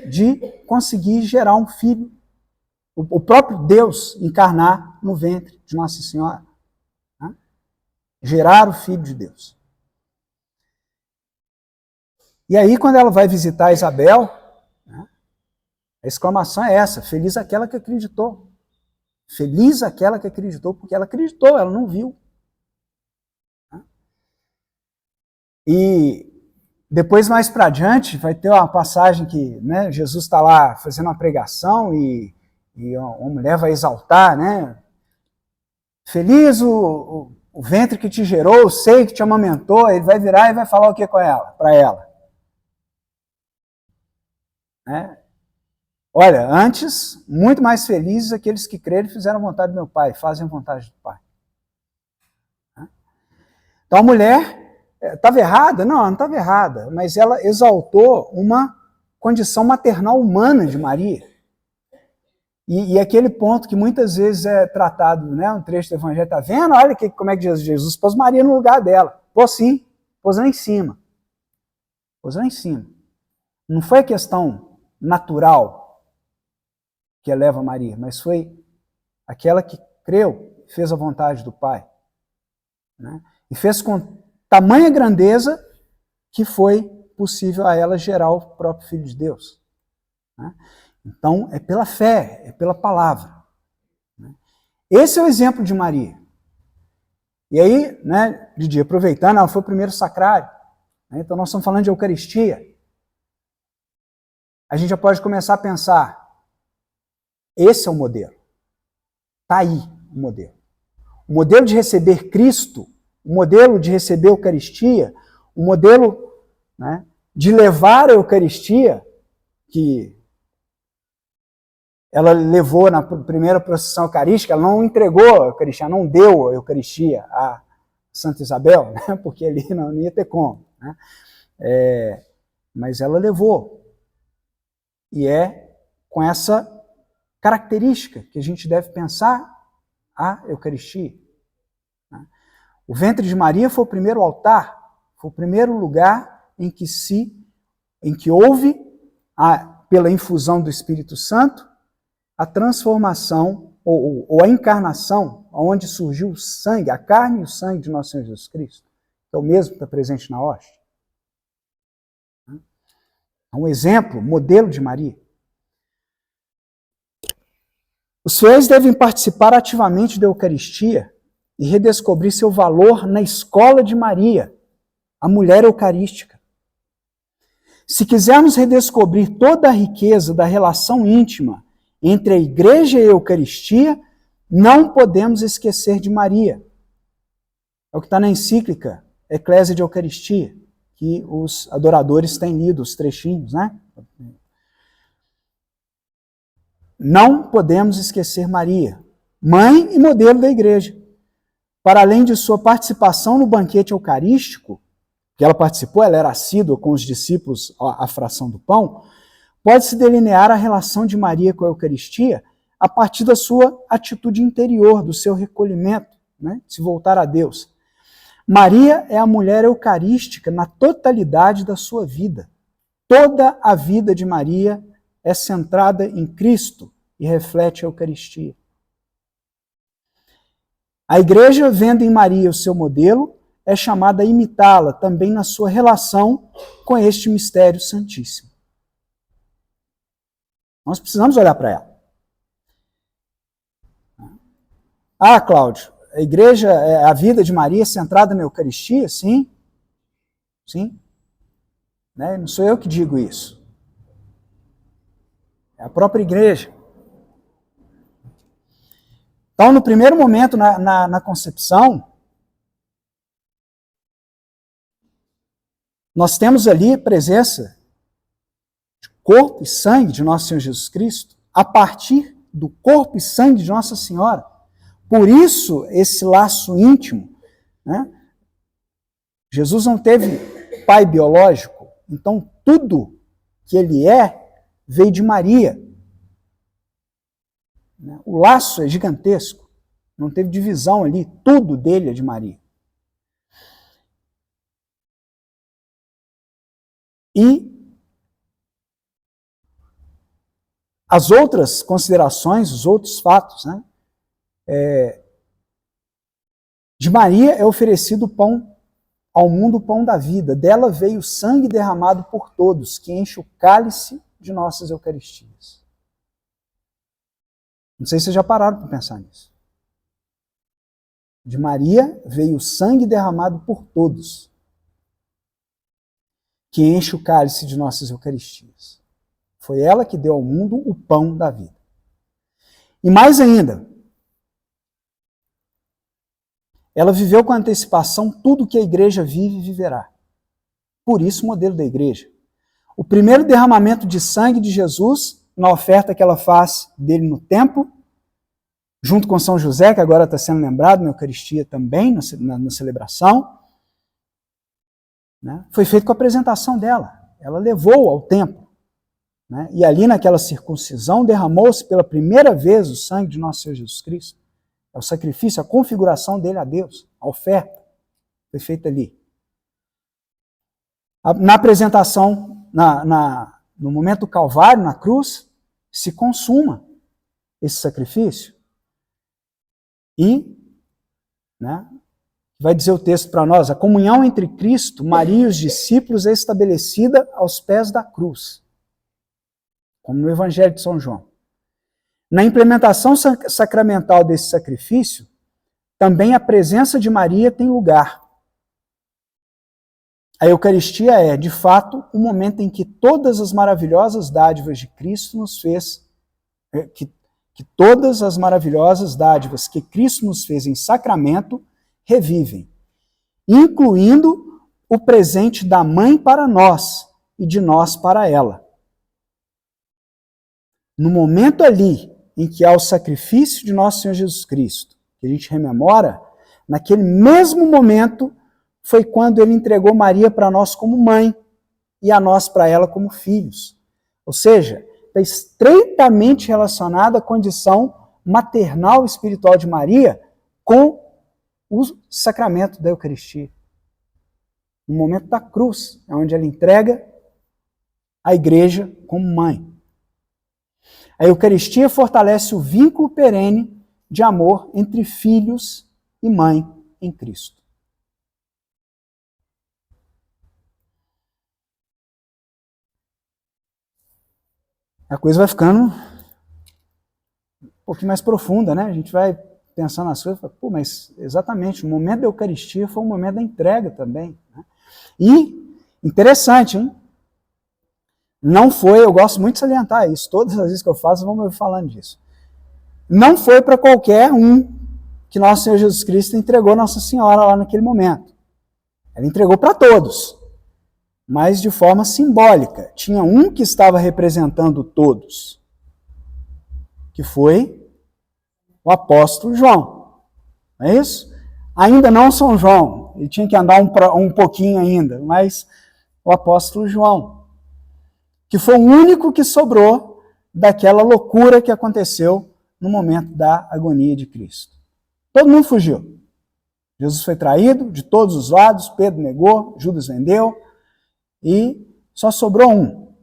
de conseguir gerar um filho. O próprio Deus encarnar no ventre de Nossa Senhora. Né? Gerar o Filho de Deus. E aí, quando ela vai visitar Isabel, né, a exclamação é essa, feliz aquela que acreditou. Feliz aquela que acreditou, porque ela acreditou, ela não viu. Né? E depois, mais para adiante, vai ter uma passagem que, né, Jesus está lá fazendo uma pregação e uma mulher vai exaltar, né? Feliz o ventre que te gerou, o seio que te amamentou. Ele vai virar e vai falar o que com ela, para ela? Né? Olha, antes, muito mais felizes aqueles que creram e fizeram a vontade do meu Pai, fazem a vontade do Pai. Né? Então a mulher estava errada? Não estava errada, mas ela exaltou uma condição maternal humana de Maria. E aquele ponto que muitas vezes é tratado, né, um trecho do Evangelho, está vendo? Olha como é que Jesus pôs Maria no lugar dela. Pôs sim, pôs lá em cima. Pôs lá em cima. Não foi a questão natural que eleva Maria, mas foi aquela que creu, fez a vontade do Pai. Né? E fez com tamanha grandeza que foi possível a ela gerar o próprio Filho de Deus. Né? Então, é pela fé, é pela palavra. Né? Esse é o exemplo de Maria. E aí, né, Didi, aproveitando, ela foi o primeiro sacrário. Né? Então, nós estamos falando de Eucaristia. A gente já pode começar a pensar, esse é o modelo. Está aí o modelo. O modelo de receber Cristo, o modelo de receber a Eucaristia, o modelo, né, de levar a Eucaristia, que ela levou na primeira procissão eucarística, ela não entregou a Eucaristia, não deu a Eucaristia a Santa Isabel, né, porque ali não ia ter como. Né, mas ela levou. E é com essa característica que a gente deve pensar a Eucaristia. O ventre de Maria foi o primeiro altar, foi o primeiro lugar em que houve, pela infusão do Espírito Santo, a transformação ou a encarnação, onde surgiu o sangue, a carne e o sangue de nosso Senhor Jesus Cristo, que é o mesmo que está presente na hóstia. É um exemplo, modelo de Maria. Os fiéis devem participar ativamente da Eucaristia e redescobrir seu valor na escola de Maria, a mulher eucarística. Se quisermos redescobrir toda a riqueza da relação íntima Entre a igreja e a Eucaristia, não podemos esquecer de Maria. É o que está na encíclica Eclésia de Eucaristia, que os adoradores têm lido, os trechinhos, né? Não podemos esquecer Maria, mãe e modelo da igreja. Para além de sua participação no banquete eucarístico, que ela participou, ela era assídua com os discípulos à fração do pão, pode-se delinear a relação de Maria com a Eucaristia a partir da sua atitude interior, do seu recolhimento, né? Se voltar a Deus. Maria é a mulher eucarística na totalidade da sua vida. Toda a vida de Maria é centrada em Cristo e reflete a Eucaristia. A igreja, vendo em Maria o seu modelo, é chamada a imitá-la também na sua relação com este mistério santíssimo. Nós precisamos olhar para ela. Ah, Cláudio, a igreja, a vida de Maria é centrada na Eucaristia? Sim. Sim. Né? Não sou eu que digo isso. É a própria igreja. Então, no primeiro momento, na concepção, nós temos ali a presença de corpo e sangue de nosso Senhor Jesus Cristo, a partir do corpo e sangue de Nossa Senhora. Por isso, esse laço íntimo, né? Jesus não teve pai biológico, então tudo que ele veio de Maria. O laço é gigantesco, não teve divisão ali, tudo dele é de Maria. E as outras considerações, os outros fatos, né? De Maria é oferecido o pão ao mundo, o pão da vida. Dela veio o sangue derramado por todos, que enche o cálice de nossas Eucaristias. Não sei se vocês já pararam para pensar nisso. De Maria veio o sangue derramado por todos, que enche o cálice de nossas Eucaristias. Foi ela que deu ao mundo o pão da vida. E mais ainda, ela viveu com antecipação tudo que a igreja vive e viverá. Por isso, o modelo da igreja. O primeiro derramamento de sangue de Jesus, na oferta que ela faz dele no templo, junto com São José, que agora está sendo lembrado na Eucaristia também, na celebração, né? Foi feito com a apresentação dela. Ela levou ao templo, né? E ali naquela circuncisão derramou-se pela primeira vez o sangue de nosso Senhor Jesus Cristo. É o sacrifício, a configuração dele a Deus, a oferta foi feita ali. Na apresentação, no momento do Calvário, na cruz, se consuma esse sacrifício. E, né, vai dizer o texto para nós, a comunhão entre Cristo, Maria e os discípulos é estabelecida aos pés da cruz, como no Evangelho de São João. Na implementação sacramental desse sacrifício, também a presença de Maria tem lugar. A Eucaristia é, de fato, o momento em que todas as maravilhosas dádivas de Cristo nos fez, que todas as maravilhosas dádivas que Cristo nos fez em sacramento revivem, incluindo o presente da mãe para nós e de nós para ela. No momento ali em que há o sacrifício de nosso Senhor Jesus Cristo, que a gente rememora, naquele mesmo momento foi quando ele entregou Maria para nós como mãe e a nós para ela como filhos. Ou seja, está estreitamente relacionada à condição maternal e espiritual de Maria com o sacramento da Eucaristia. No momento da cruz, é onde ela entrega a igreja como mãe. A Eucaristia fortalece o vínculo perene de amor entre filhos e mãe em Cristo. A coisa vai ficando um pouquinho mais profunda, né? A gente vai pensando nas coisas e fala, pô, mas exatamente, o momento da Eucaristia foi o momento da entrega também, né? E, interessante, hein? Não foi, eu gosto muito de salientar isso, todas as vezes que eu faço, vamos me ouvir falando disso. Não foi para qualquer um que nosso Senhor Jesus Cristo entregou Nossa Senhora lá naquele momento. Ele entregou para todos, mas de forma simbólica. Tinha um que estava representando todos, que foi o apóstolo João. Não é isso? Ainda não São João, ele tinha que andar um pouquinho ainda, mas o apóstolo João, que foi o único que sobrou daquela loucura que aconteceu no momento da agonia de Cristo. Todo mundo fugiu. Jesus foi traído de todos os lados, Pedro negou, Judas vendeu, e só sobrou um.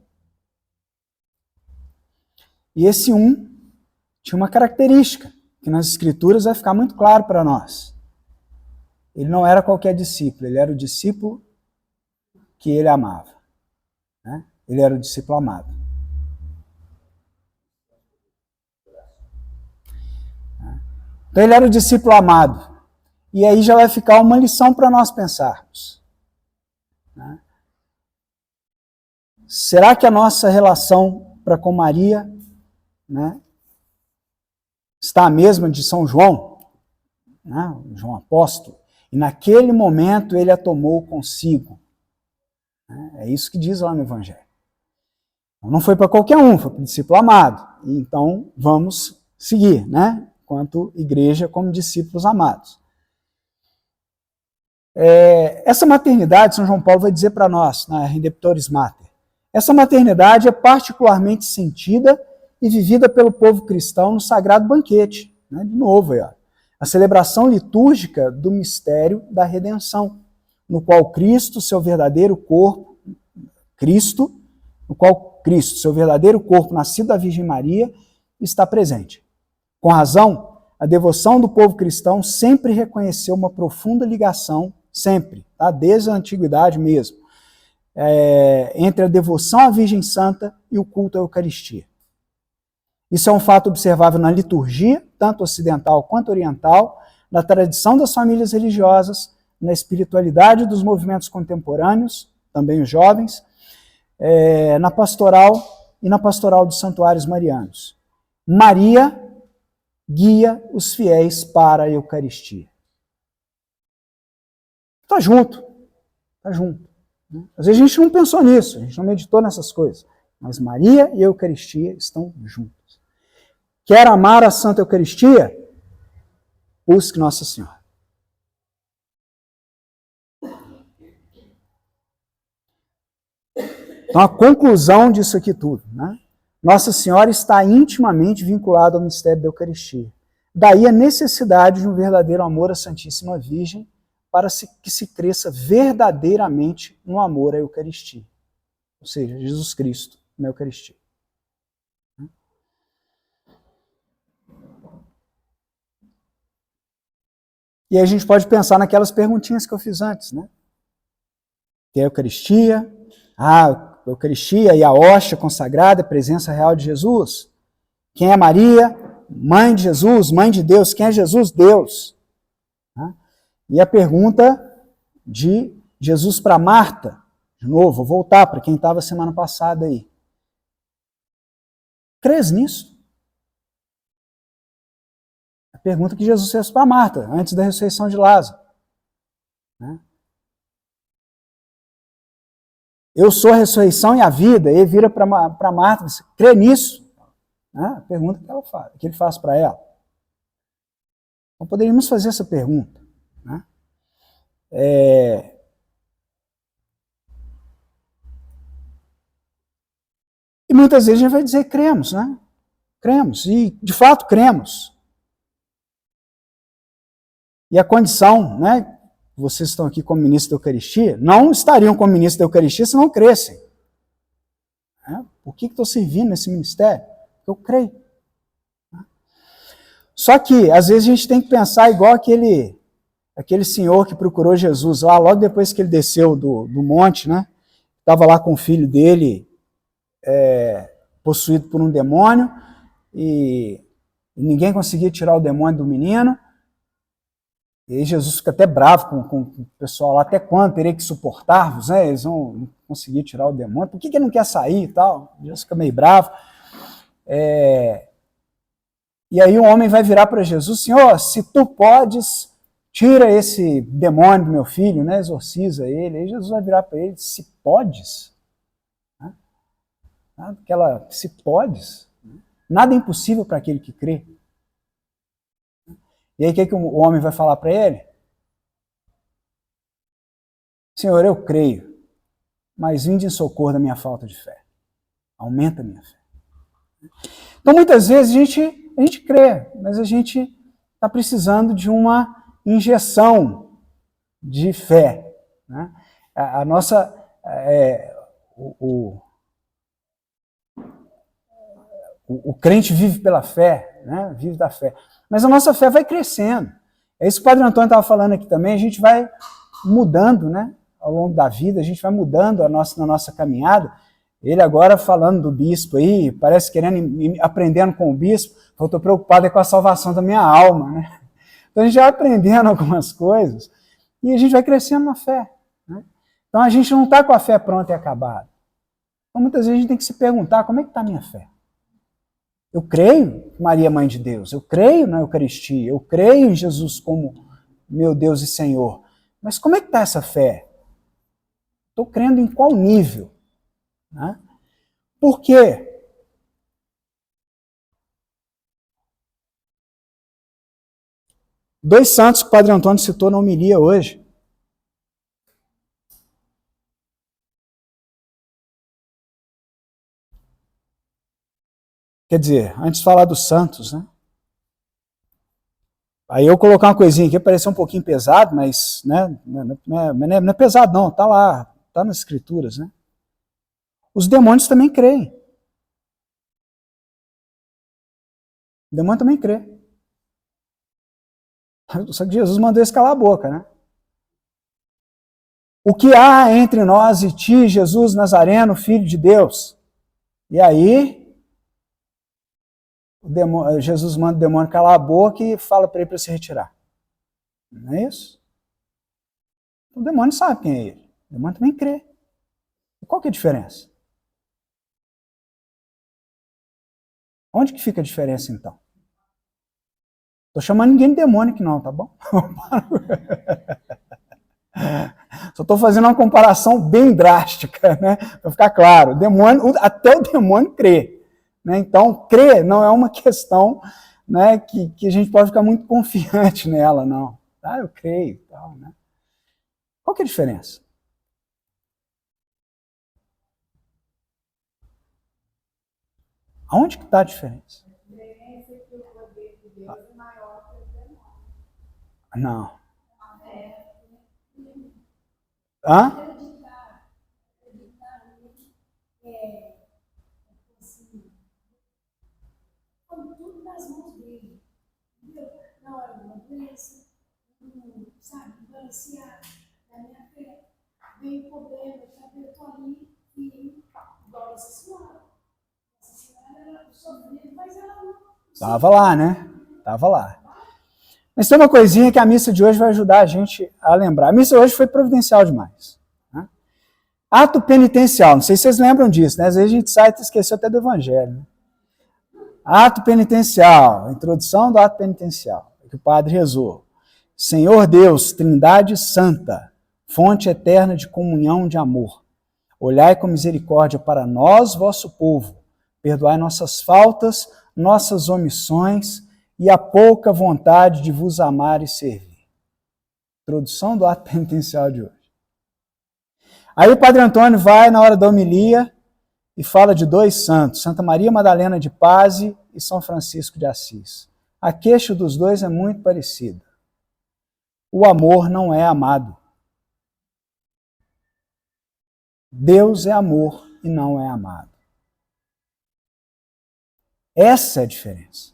E esse um tinha uma característica, que nas Escrituras vai ficar muito claro para nós. Ele não era qualquer discípulo, ele era o discípulo que ele amava. Né? Ele era o discípulo amado. Então ele era o discípulo amado. E aí já vai ficar uma lição para nós pensarmos. Né? Será que a nossa relação para com Maria, né, está a mesma de São João, né, João Apóstolo? E naquele momento ele a tomou consigo. É isso que diz lá no Evangelho. Não foi para qualquer um, foi para o discípulo amado. Então vamos seguir, né? Enquanto igreja, como discípulos amados. Essa maternidade, São João Paulo vai dizer para nós, na Redemptoris Mater, essa maternidade é particularmente sentida e vivida pelo povo cristão no sagrado banquete. Né? De novo, aí, ó, a celebração litúrgica do mistério da redenção, no qual Cristo, seu verdadeiro corpo, seu verdadeiro corpo, nascido da Virgem Maria, está presente. Com razão, a devoção do povo cristão sempre reconheceu uma profunda ligação, sempre, tá? Desde a antiguidade mesmo, entre a devoção à Virgem Santa e o culto à Eucaristia. Isso é um fato observável na liturgia, tanto ocidental quanto oriental, na tradição das famílias religiosas, na espiritualidade dos movimentos contemporâneos, também os jovens, na pastoral e na pastoral dos santuários marianos. Maria guia os fiéis para a Eucaristia. Está junto. Está junto. Às vezes a gente não pensou nisso, a gente não meditou nessas coisas, mas Maria e a Eucaristia estão juntas. Quer amar a Santa Eucaristia? Busque Nossa Senhora. Então, a conclusão disso aqui tudo, né? Nossa Senhora está intimamente vinculada ao mistério da Eucaristia. Daí a necessidade de um verdadeiro amor à Santíssima Virgem para que se cresça verdadeiramente no amor à Eucaristia. Ou seja, Jesus Cristo na Eucaristia. E aí a gente pode pensar naquelas perguntinhas que eu fiz antes, né? Que é a Eucaristia, a Eucaristia e a hóstia consagrada, a presença real de Jesus. Quem é Maria? Mãe de Jesus, mãe de Deus. Quem é Jesus? Deus. E a pergunta de Jesus para Marta, de novo, vou voltar para quem estava semana passada aí. Crês nisso? A pergunta que Jesus fez para Marta, antes da ressurreição de Lázaro. Eu sou a ressurreição e a vida. E ele vira para Marta e diz, crê nisso? A pergunta que ele faz para ela. Então poderíamos fazer essa pergunta. Né? E muitas vezes a gente vai dizer cremos, né? Cremos, e de fato cremos. E a condição, né? Vocês estão aqui como ministro da Eucaristia, não estariam como ministro da Eucaristia se não crescem. Por que estou servindo nesse ministério? Porque eu creio. Só que, às vezes, a gente tem que pensar igual aquele senhor que procurou Jesus lá, logo depois que ele desceu do monte, né? Estava lá com o filho dele, possuído por um demônio, e ninguém conseguia tirar o demônio do menino. E aí Jesus fica até bravo com o pessoal lá, até quando terei que suportar-vos, né? Eles vão conseguir tirar o demônio, por que ele não quer sair e tal? Jesus fica meio bravo. E aí o homem vai virar para Jesus, Senhor, se tu podes, tira esse demônio do meu filho, né? Exorciza ele. Aí Jesus vai virar para ele, se podes? Aquela, se podes? Nada é impossível para aquele que crê. E aí o que o homem vai falar para ele? Senhor, eu creio, mas vinde em socorro da minha falta de fé. Aumenta a minha fé. Então muitas vezes a gente crê, mas a gente está precisando de uma injeção de fé. Né? A nossa... O crente vive pela fé, né? Vive da fé. Mas a nossa fé vai crescendo. É isso que o Padre Antônio estava falando aqui também, a gente vai mudando, né? Ao longo da vida, a gente vai mudando na nossa caminhada. Ele agora falando do bispo aí, parece querendo, aprendendo com o bispo, eu estou preocupado com a salvação da minha alma, né? Então a gente vai aprendendo algumas coisas e a gente vai crescendo na fé. Né? Então a gente não está com a fé pronta e acabada. Então muitas vezes a gente tem que se perguntar, como é que está a minha fé? Eu creio em Maria, Mãe de Deus, eu creio na Eucaristia, eu creio em Jesus como meu Deus e Senhor. Mas como é que está essa fé? Estou crendo em qual nível? Né? Por quê? Dois santos que o Padre Antônio citou na homilia hoje. Quer dizer, antes de falar dos santos, né? Aí eu colocar uma coisinha aqui, parecer um pouquinho pesado, mas né, não é pesado não, está lá, está nas escrituras, né? Os demônios também creem. O demônio também crê. Só que Jesus mandou eles calar a boca, né? O que há entre nós e ti, Jesus Nazareno, Filho de Deus? E aí, Jesus manda o demônio calar a boca e fala para ele para se retirar. Não é isso? O demônio sabe quem é ele. O demônio também crê. E qual que é a diferença? Onde que fica a diferença, então? Estou chamando ninguém de demônio aqui não, tá bom? Só estou fazendo uma comparação bem drástica, né? Para ficar claro. O demônio, até o demônio crê. Né? Então, crer não é uma questão, né, que a gente pode ficar muito confiante nela, não. Ah, eu creio. Tal, né? Qual que é a diferença? Aonde que está a diferença? A diferença é que o poder de Deus é maior que o demônio. Não. Hã? Tudo nas mãos dele. Na hora de uma doença, sabe, balancear na minha fé. Vem o problema, eu estou ali e igual essa senhora. Essa senhora era sofrendo, mas ela não. Tava lá, né? Tava lá. Mas tem uma coisinha que a missa de hoje vai ajudar a gente a lembrar. A missa hoje foi providencial demais. Né? Ato penitencial, não sei se vocês lembram disso, né? Às vezes a gente sai e esqueceu até do evangelho. Né? Ato penitencial, a introdução do ato penitencial, que o padre rezou. Senhor Deus, Trindade Santa, fonte eterna de comunhão de amor, olhai com misericórdia para nós, vosso povo, perdoai nossas faltas, nossas omissões e a pouca vontade de vos amar e servir. Introdução do ato penitencial de hoje. Aí o Padre Antônio vai na hora da homilia e fala de dois santos, Santa Maria Madalena de Pazzi e São Francisco de Assis. A queixa dos dois é muito parecida. O amor não é amado. Deus é amor e não é amado. Essa é a diferença.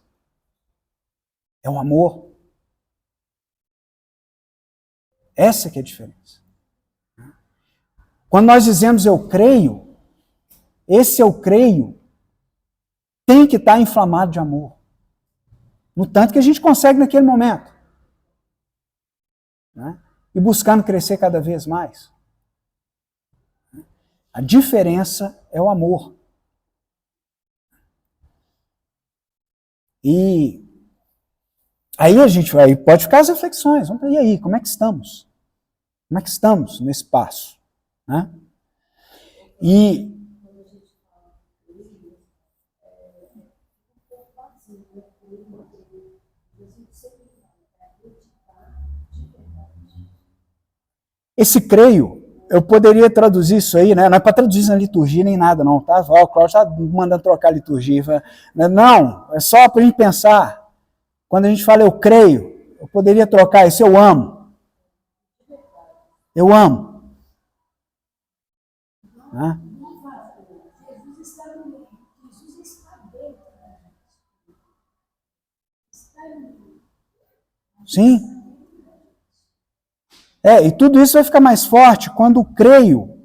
É o amor. Essa que é a diferença. Quando nós dizemos eu creio, esse eu creio tem que estar inflamado de amor. No tanto que a gente consegue naquele momento. né? E buscando crescer cada vez mais. A diferença é o amor. E aí a gente pode ficar as reflexões. E aí, como é que estamos? Como é que estamos nesse passo? Né? E esse creio, eu poderia traduzir isso aí, né? Não é para traduzir na liturgia nem nada, não, tá? Ó, o Cláudio está mandando trocar a liturgia. Não, é só para a gente pensar. Quando a gente fala eu creio, eu poderia trocar isso, eu amo. Eu amo. Né? Jesus está no meio. Jesus está dentro da gente. Está no meio. Sim. E tudo isso vai ficar mais forte quando o creio.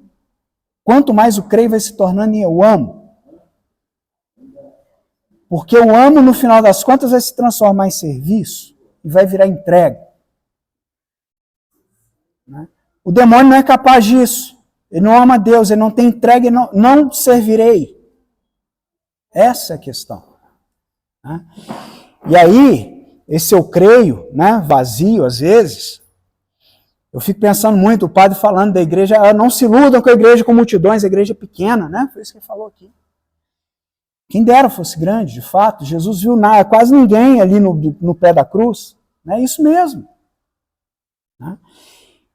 Quanto mais o creio vai se tornando em eu amo. Porque o amo, no final das contas, vai se transformar em serviço e vai virar entrega. Né? O demônio não é capaz disso. Ele não ama Deus, ele não tem entrega, ele não servirei. Essa é a questão. Né? E aí, esse eu creio, né, vazio às vezes, eu fico pensando muito, o padre falando da igreja, não se iludam com a igreja com multidões, a igreja é pequena, né? Foi isso que ele falou aqui. Quem dera fosse grande, de fato, Jesus viu quase ninguém ali no pé da cruz. É isso mesmo. Né?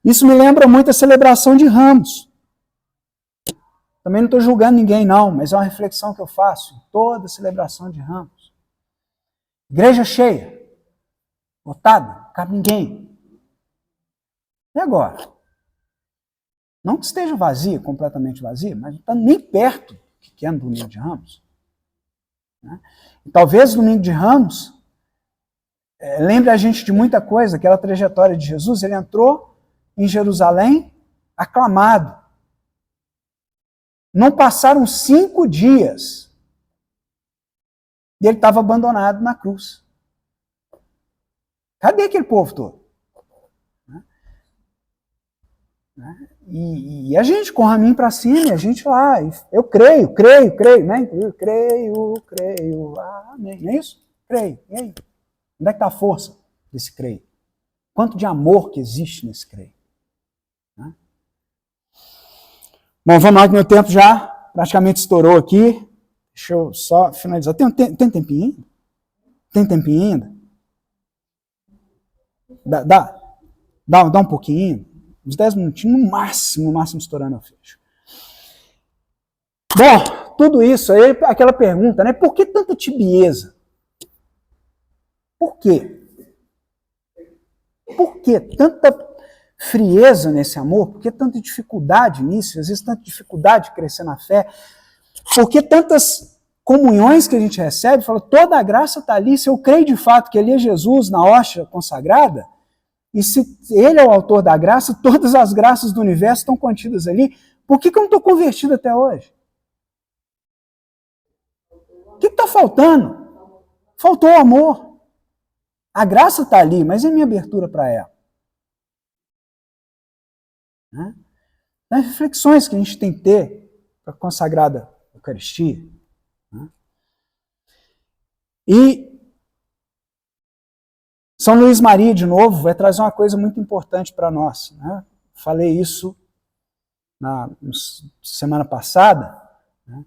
Isso me lembra muito a celebração de Ramos. Também não estou julgando ninguém, não, mas é uma reflexão que eu faço em toda celebração de Ramos. Igreja cheia, lotada, não cabe ninguém. E agora? Não que esteja vazia, completamente vazia, mas não está nem perto do que é no domingo de Ramos. Né? E talvez no domingo de Ramos lembre a gente de muita coisa, aquela trajetória de Jesus. Ele entrou em Jerusalém aclamado. Não passaram 5 dias e ele estava abandonado na cruz. Cadê aquele povo todo? E a gente com o raminho para cima, e a gente lá, eu creio, né? Eu creio, amém. Não é isso? Creio. E aí? Onde é que está a força desse creio? Quanto de amor que existe nesse creio? Né? Bom, vamos lá que meu tempo já praticamente estourou aqui. Deixa eu só finalizar. Tem tempinho ainda? Tem tempinho ainda? Dá um pouquinho. Uns 10 minutinhos, no máximo estourando eu fecho. Bom, tudo isso aí, aquela pergunta, né? Por que tanta tibieza? Por quê? Por que tanta frieza nesse amor? Por que tanta dificuldade nisso? Às vezes tanta dificuldade de crescer na fé? Por que tantas comunhões que a gente recebe? Fala, toda a graça está ali. Se eu creio de fato que ali é Jesus na hóstia consagrada, e se ele é o autor da graça, todas as graças do universo estão contidas ali. Por que eu não estou convertido até hoje? O que está faltando? Faltou o amor. A graça está ali, mas e a minha abertura para ela? Né? As reflexões que a gente tem que ter para a consagrada Eucaristia. Né? E São Luís Maria, de novo, vai trazer uma coisa muito importante para nós. Né? Falei isso na semana passada. Né?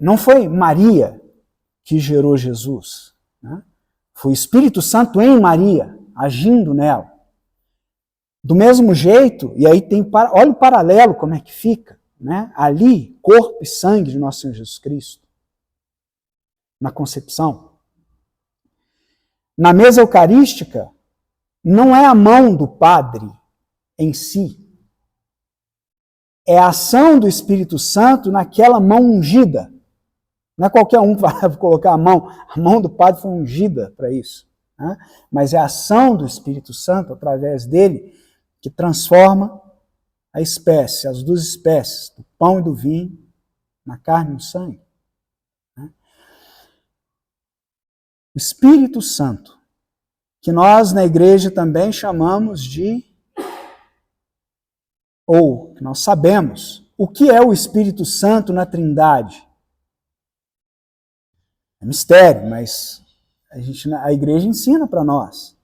Não foi Maria que gerou Jesus. Né? Foi o Espírito Santo em Maria, agindo nela. Do mesmo jeito, e aí olha o paralelo como é que fica. Né? Ali, corpo e sangue de nosso Senhor Jesus Cristo. Na concepção. Na mesa eucarística, não é a mão do padre em si. É a ação do Espírito Santo naquela mão ungida. Não é qualquer um que vai colocar a mão do padre foi ungida para isso. Né? Mas é a ação do Espírito Santo, através dele, que transforma a espécie, as 2 espécies, do pão e do vinho, na carne e no sangue. Né? O Espírito Santo, que nós na igreja também chamamos de, ou que nós sabemos, o que é o Espírito Santo na Trindade. É mistério, mas a igreja ensina para nós.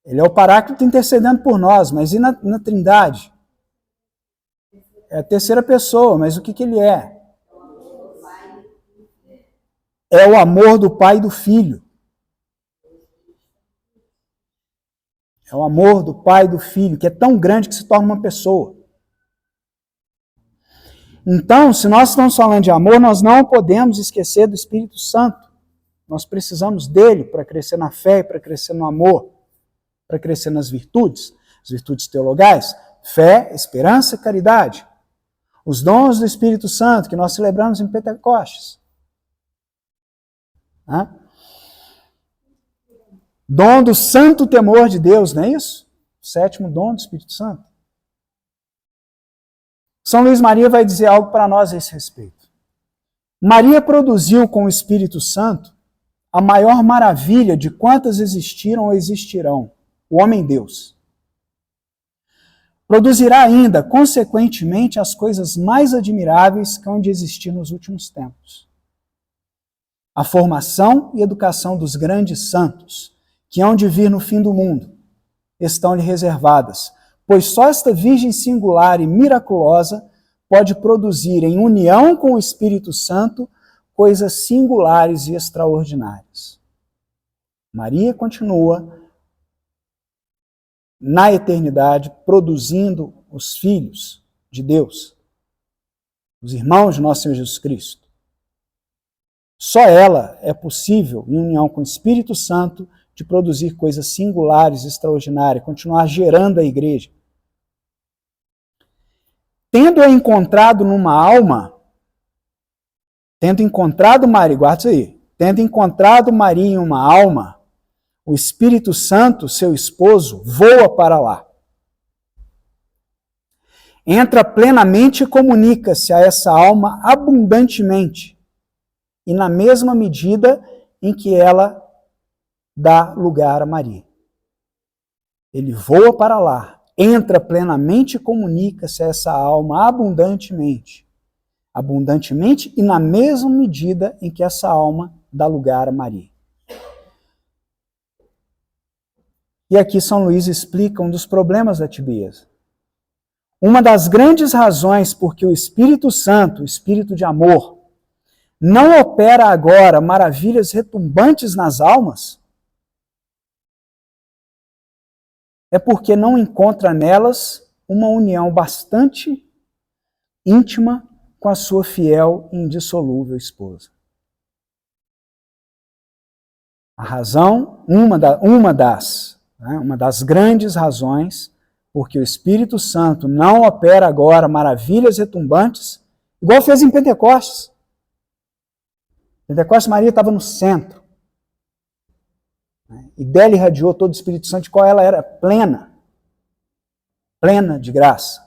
Ele é o Paráclito intercedendo por nós, mas e na Trindade? É a terceira pessoa, mas o que ele é? É o amor do Pai e do Filho. É o amor do Pai e do Filho, que é tão grande que se torna uma pessoa. Então, se nós estamos falando de amor, nós não podemos esquecer do Espírito Santo. Nós precisamos dele para crescer na fé, para crescer no amor, para crescer nas virtudes, as virtudes teologais, fé, esperança e caridade. Os dons do Espírito Santo que nós celebramos em Pentecostes. Dom do santo temor de Deus, não é isso? O sétimo dom do Espírito Santo. São Luís Maria vai dizer algo para nós a esse respeito. Maria produziu com o Espírito Santo a maior maravilha de quantas existiram ou existirão, o homem-Deus. Produzirá ainda, consequentemente, as coisas mais admiráveis que hão de existir nos últimos tempos. A formação e educação dos grandes santos, que hão de vir no fim do mundo, estão-lhe reservadas, pois só esta Virgem singular e miraculosa pode produzir, em união com o Espírito Santo, coisas singulares e extraordinárias. Maria continua na eternidade produzindo os filhos de Deus, os irmãos de nosso Senhor Jesus Cristo. Só ela é possível, em união com o Espírito Santo, de produzir coisas singulares, extraordinárias, continuar gerando a igreja. Tendo-a encontrado numa alma, tendo encontrado Maria, guarda isso aí, tendo encontrado Maria em uma alma, o Espírito Santo, seu esposo, voa para lá. Entra plenamente e comunica-se a essa alma abundantemente, e na mesma medida em que ela dá lugar a Maria. Ele voa para lá, entra plenamente e comunica-se a essa alma abundantemente. Abundantemente e na mesma medida em que essa alma dá lugar a Maria. E aqui São Luís explica um dos problemas da tibieza. Uma das grandes razões por que o Espírito Santo, o Espírito de amor, não opera agora maravilhas retumbantes nas almas, é porque não encontra nelas uma união bastante íntima com a sua fiel e indissolúvel esposa. A razão, uma das grandes razões porque o Espírito Santo não opera agora maravilhas retumbantes, igual fez em Pentecostes. Pentecostes, Maria estava no centro. E dela irradiou todo o Espírito Santo, de qual ela era plena de graça.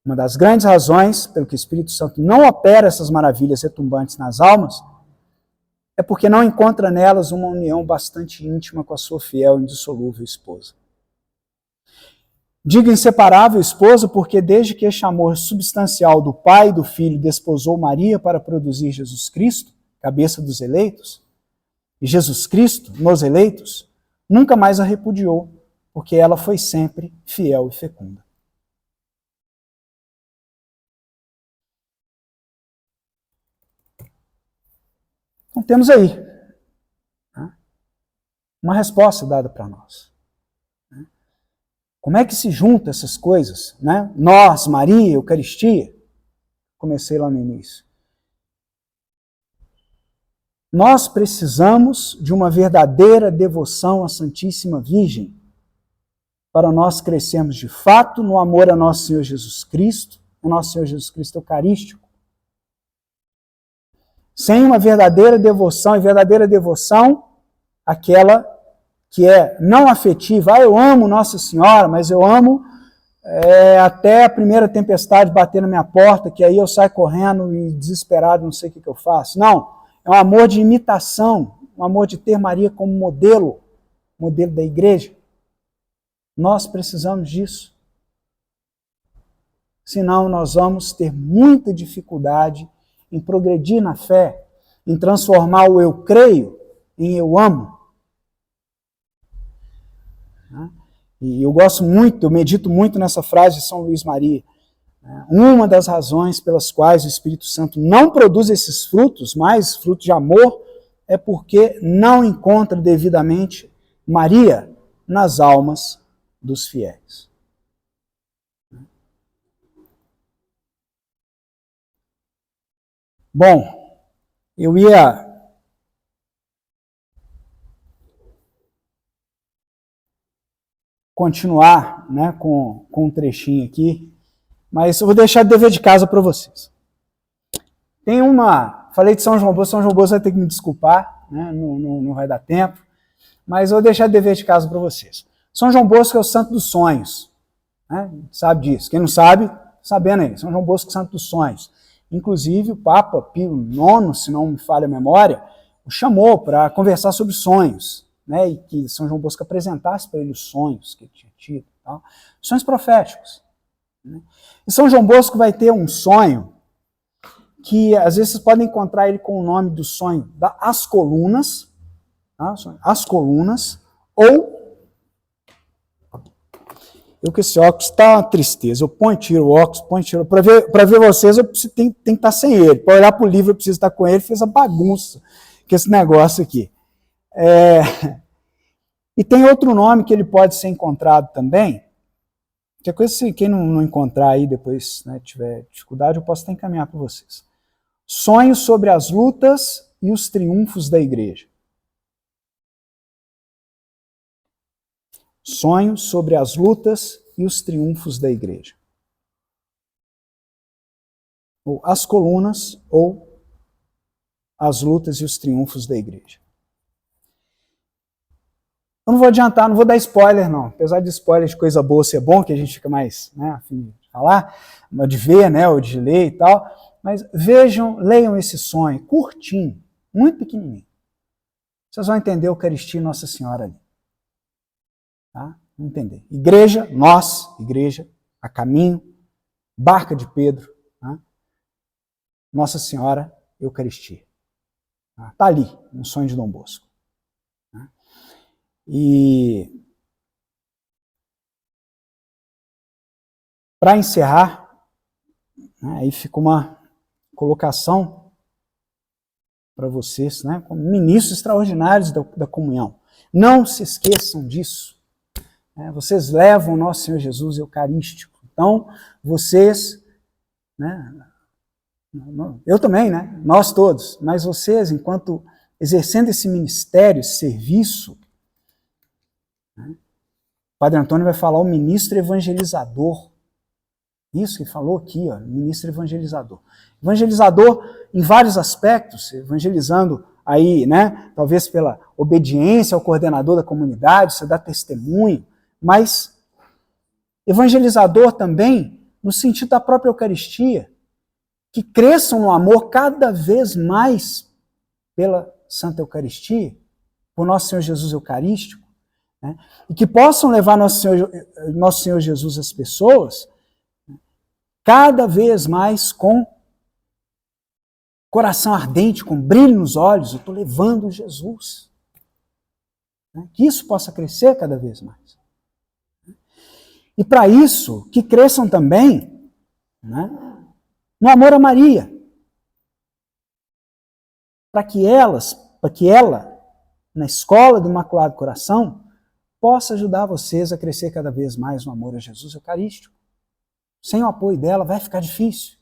Uma das grandes razões pelo que o Espírito Santo não opera essas maravilhas retumbantes nas almas é porque não encontra nelas uma união bastante íntima com a sua fiel e indissolúvel esposa. Digo inseparável esposa porque desde que este amor substancial do Pai e do Filho desposou Maria para produzir Jesus Cristo, cabeça dos eleitos, e Jesus Cristo, nos eleitos, nunca mais a repudiou, porque ela foi sempre fiel e fecunda. Então temos aí uma resposta dada para nós. Como é que se juntam essas coisas? Nós, Maria, Eucaristia, comecei lá no início. Nós precisamos de uma verdadeira devoção à Santíssima Virgem para nós crescermos de fato no amor a nosso Senhor Jesus Cristo, o nosso Senhor Jesus Cristo Eucarístico. Sem uma verdadeira devoção, e verdadeira devoção, aquela que é não afetiva. Eu amo Nossa Senhora, mas eu amo até a primeira tempestade bater na minha porta, que aí eu saio correndo e desesperado, não sei o que eu faço. Não, é um amor de imitação, um amor de ter Maria como modelo da igreja. Nós precisamos disso. Senão nós vamos ter muita dificuldade em progredir na fé, em transformar o eu creio em eu amo. E eu gosto muito, eu medito muito nessa frase de São Luís Maria. Uma das razões pelas quais o Espírito Santo não produz esses frutos, mais frutos de amor, é porque não encontra devidamente Maria nas almas dos fiéis. Bom, eu ia continuar, né, com um trechinho aqui, mas eu vou deixar de dever de casa para vocês. Falei de São João Bosco vai ter que me desculpar, né, não vai dar tempo, mas eu vou deixar de dever de casa para vocês. São João Bosco é o santo dos sonhos, né, sabe disso. Quem não sabe, sabendo aí, São João Bosco é o santo dos sonhos. Inclusive o Papa Pio IX, se não me falha a memória, o chamou para conversar sobre sonhos, né, e que São João Bosco apresentasse para ele os sonhos que ele tinha tido. Tá? Sonhos proféticos. Né? E São João Bosco vai ter um sonho que às vezes vocês podem encontrar ele com o nome do sonho As Colunas, tá? As Colunas, ou eu com esse óculos está uma tristeza, eu ponho e tiro o óculos, para ver vocês eu tenho que estar sem ele, para olhar para o livro eu preciso estar com ele, fez a bagunça com esse negócio aqui. E tem outro nome que ele pode ser encontrado também, que é coisa, se quem não encontrar aí depois, né, tiver dificuldade, eu posso até encaminhar para vocês. Sonhos sobre as lutas e os triunfos da igreja. Sonhos sobre as lutas e os triunfos da igreja. Ou as colunas, ou as lutas e os triunfos da igreja. Eu não vou adiantar, não vou dar spoiler não. Apesar de spoiler de coisa boa ser bom, que a gente fica mais, né, afim de falar, de ver, né, ou de ler e tal. Mas vejam, leiam esse sonho, curtinho, muito pequenininho. Vocês vão entender a Eucaristia e Nossa Senhora ali. Tá? Vão entender. Igreja, nós, igreja, a caminho, barca de Pedro, tá? Nossa Senhora, Eucaristia. Está ali, no sonho de Dom Bosco. Tá? E para encerrar, né, aí fica uma colocação para vocês, né, como ministros extraordinários da comunhão. Não se esqueçam disso. Né, vocês levam o nosso Senhor Jesus Eucarístico. Então, vocês, né, eu também, né, nós todos, mas vocês, enquanto exercendo esse ministério, esse serviço, né, o Padre Antônio vai falar o ministro evangelizador. Isso que falou aqui, ó, ministro evangelizador. Evangelizador em vários aspectos, evangelizando aí, né, talvez pela obediência ao coordenador da comunidade, você dá testemunho, mas evangelizador também no sentido da própria Eucaristia, que cresçam no amor cada vez mais pela Santa Eucaristia, por nosso Senhor Jesus Eucarístico, né, e que possam levar nosso Senhor Jesus às pessoas cada vez mais com coração ardente, com brilho nos olhos, eu estou levando Jesus. Né? Que isso possa crescer cada vez mais. E para isso, que cresçam também, né, no amor a Maria. Para que ela, na escola do Imaculado Coração, possa ajudar vocês a crescer cada vez mais no amor a Jesus Eucarístico. Sem o apoio dela vai ficar difícil.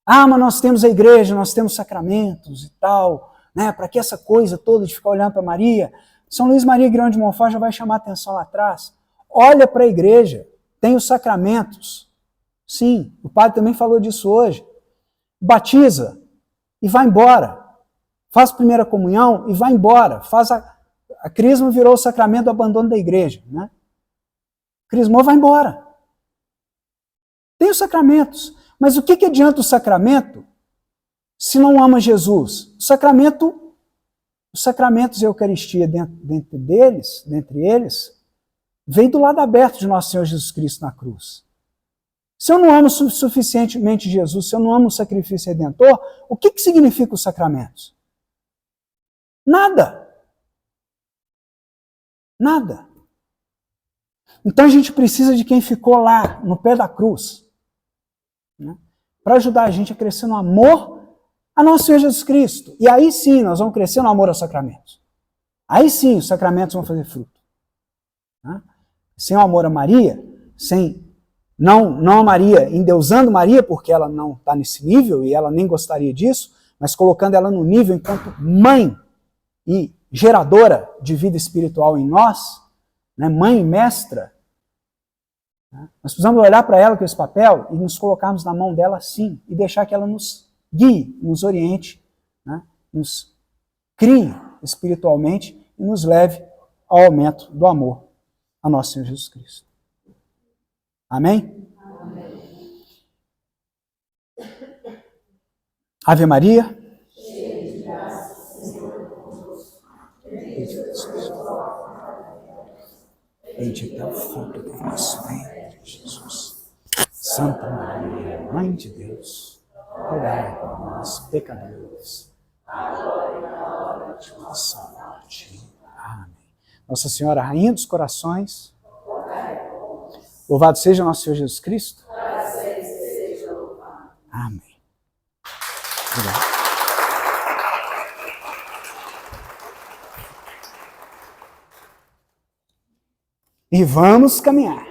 Ah, mas nós temos a igreja, nós temos sacramentos e tal, né? Para que essa coisa toda de ficar olhando para Maria? São Luís Maria Grião de Montfort já vai chamar a atenção lá atrás. Olha para a igreja, tem os sacramentos. Sim, o padre também falou disso hoje. Batiza e vai embora. Faz primeira comunhão e vai embora. A crisma virou o sacramento do abandono da igreja, né? Crismou, vai embora. Tem os sacramentos, mas o que adianta o sacramento se não ama Jesus? Os sacramentos e a Eucaristia dentre eles, vem do lado aberto de nosso Senhor Jesus Cristo na cruz. Se eu não amo suficientemente Jesus, se eu não amo o sacrifício redentor, o que significa os sacramentos? Nada. Nada. Então a gente precisa de quem ficou lá, no pé da cruz, né, para ajudar a gente a crescer no amor a nosso Senhor Jesus Cristo. E aí sim, nós vamos crescer no amor aos sacramentos. Aí sim, os sacramentos vão fazer fruto. Né? Sem o amor a Maria, não a Maria, endeusando Maria, porque ela não está nesse nível, e ela nem gostaria disso, mas colocando ela no nível enquanto mãe e geradora de vida espiritual em nós, né, mãe e mestra, né, nós precisamos olhar para ela com esse papel e nos colocarmos na mão dela assim, e deixar que ela nos guie, nos oriente, né, nos crie espiritualmente e nos leve ao aumento do amor a nosso Senhor Jesus Cristo. Amém? Amém. Ave Maria. Cheia de graça, Senhor é convosco. Bendito é o fruto do vosso ventre, Jesus. Santa Maria, Mãe de Deus, rogai por nós, pecadores, agora e na hora de nossa morte. Amém. Nossa Senhora, Rainha dos Corações, louvado seja nosso Senhor Jesus Cristo. Amém. Obrigado. E vamos caminhar.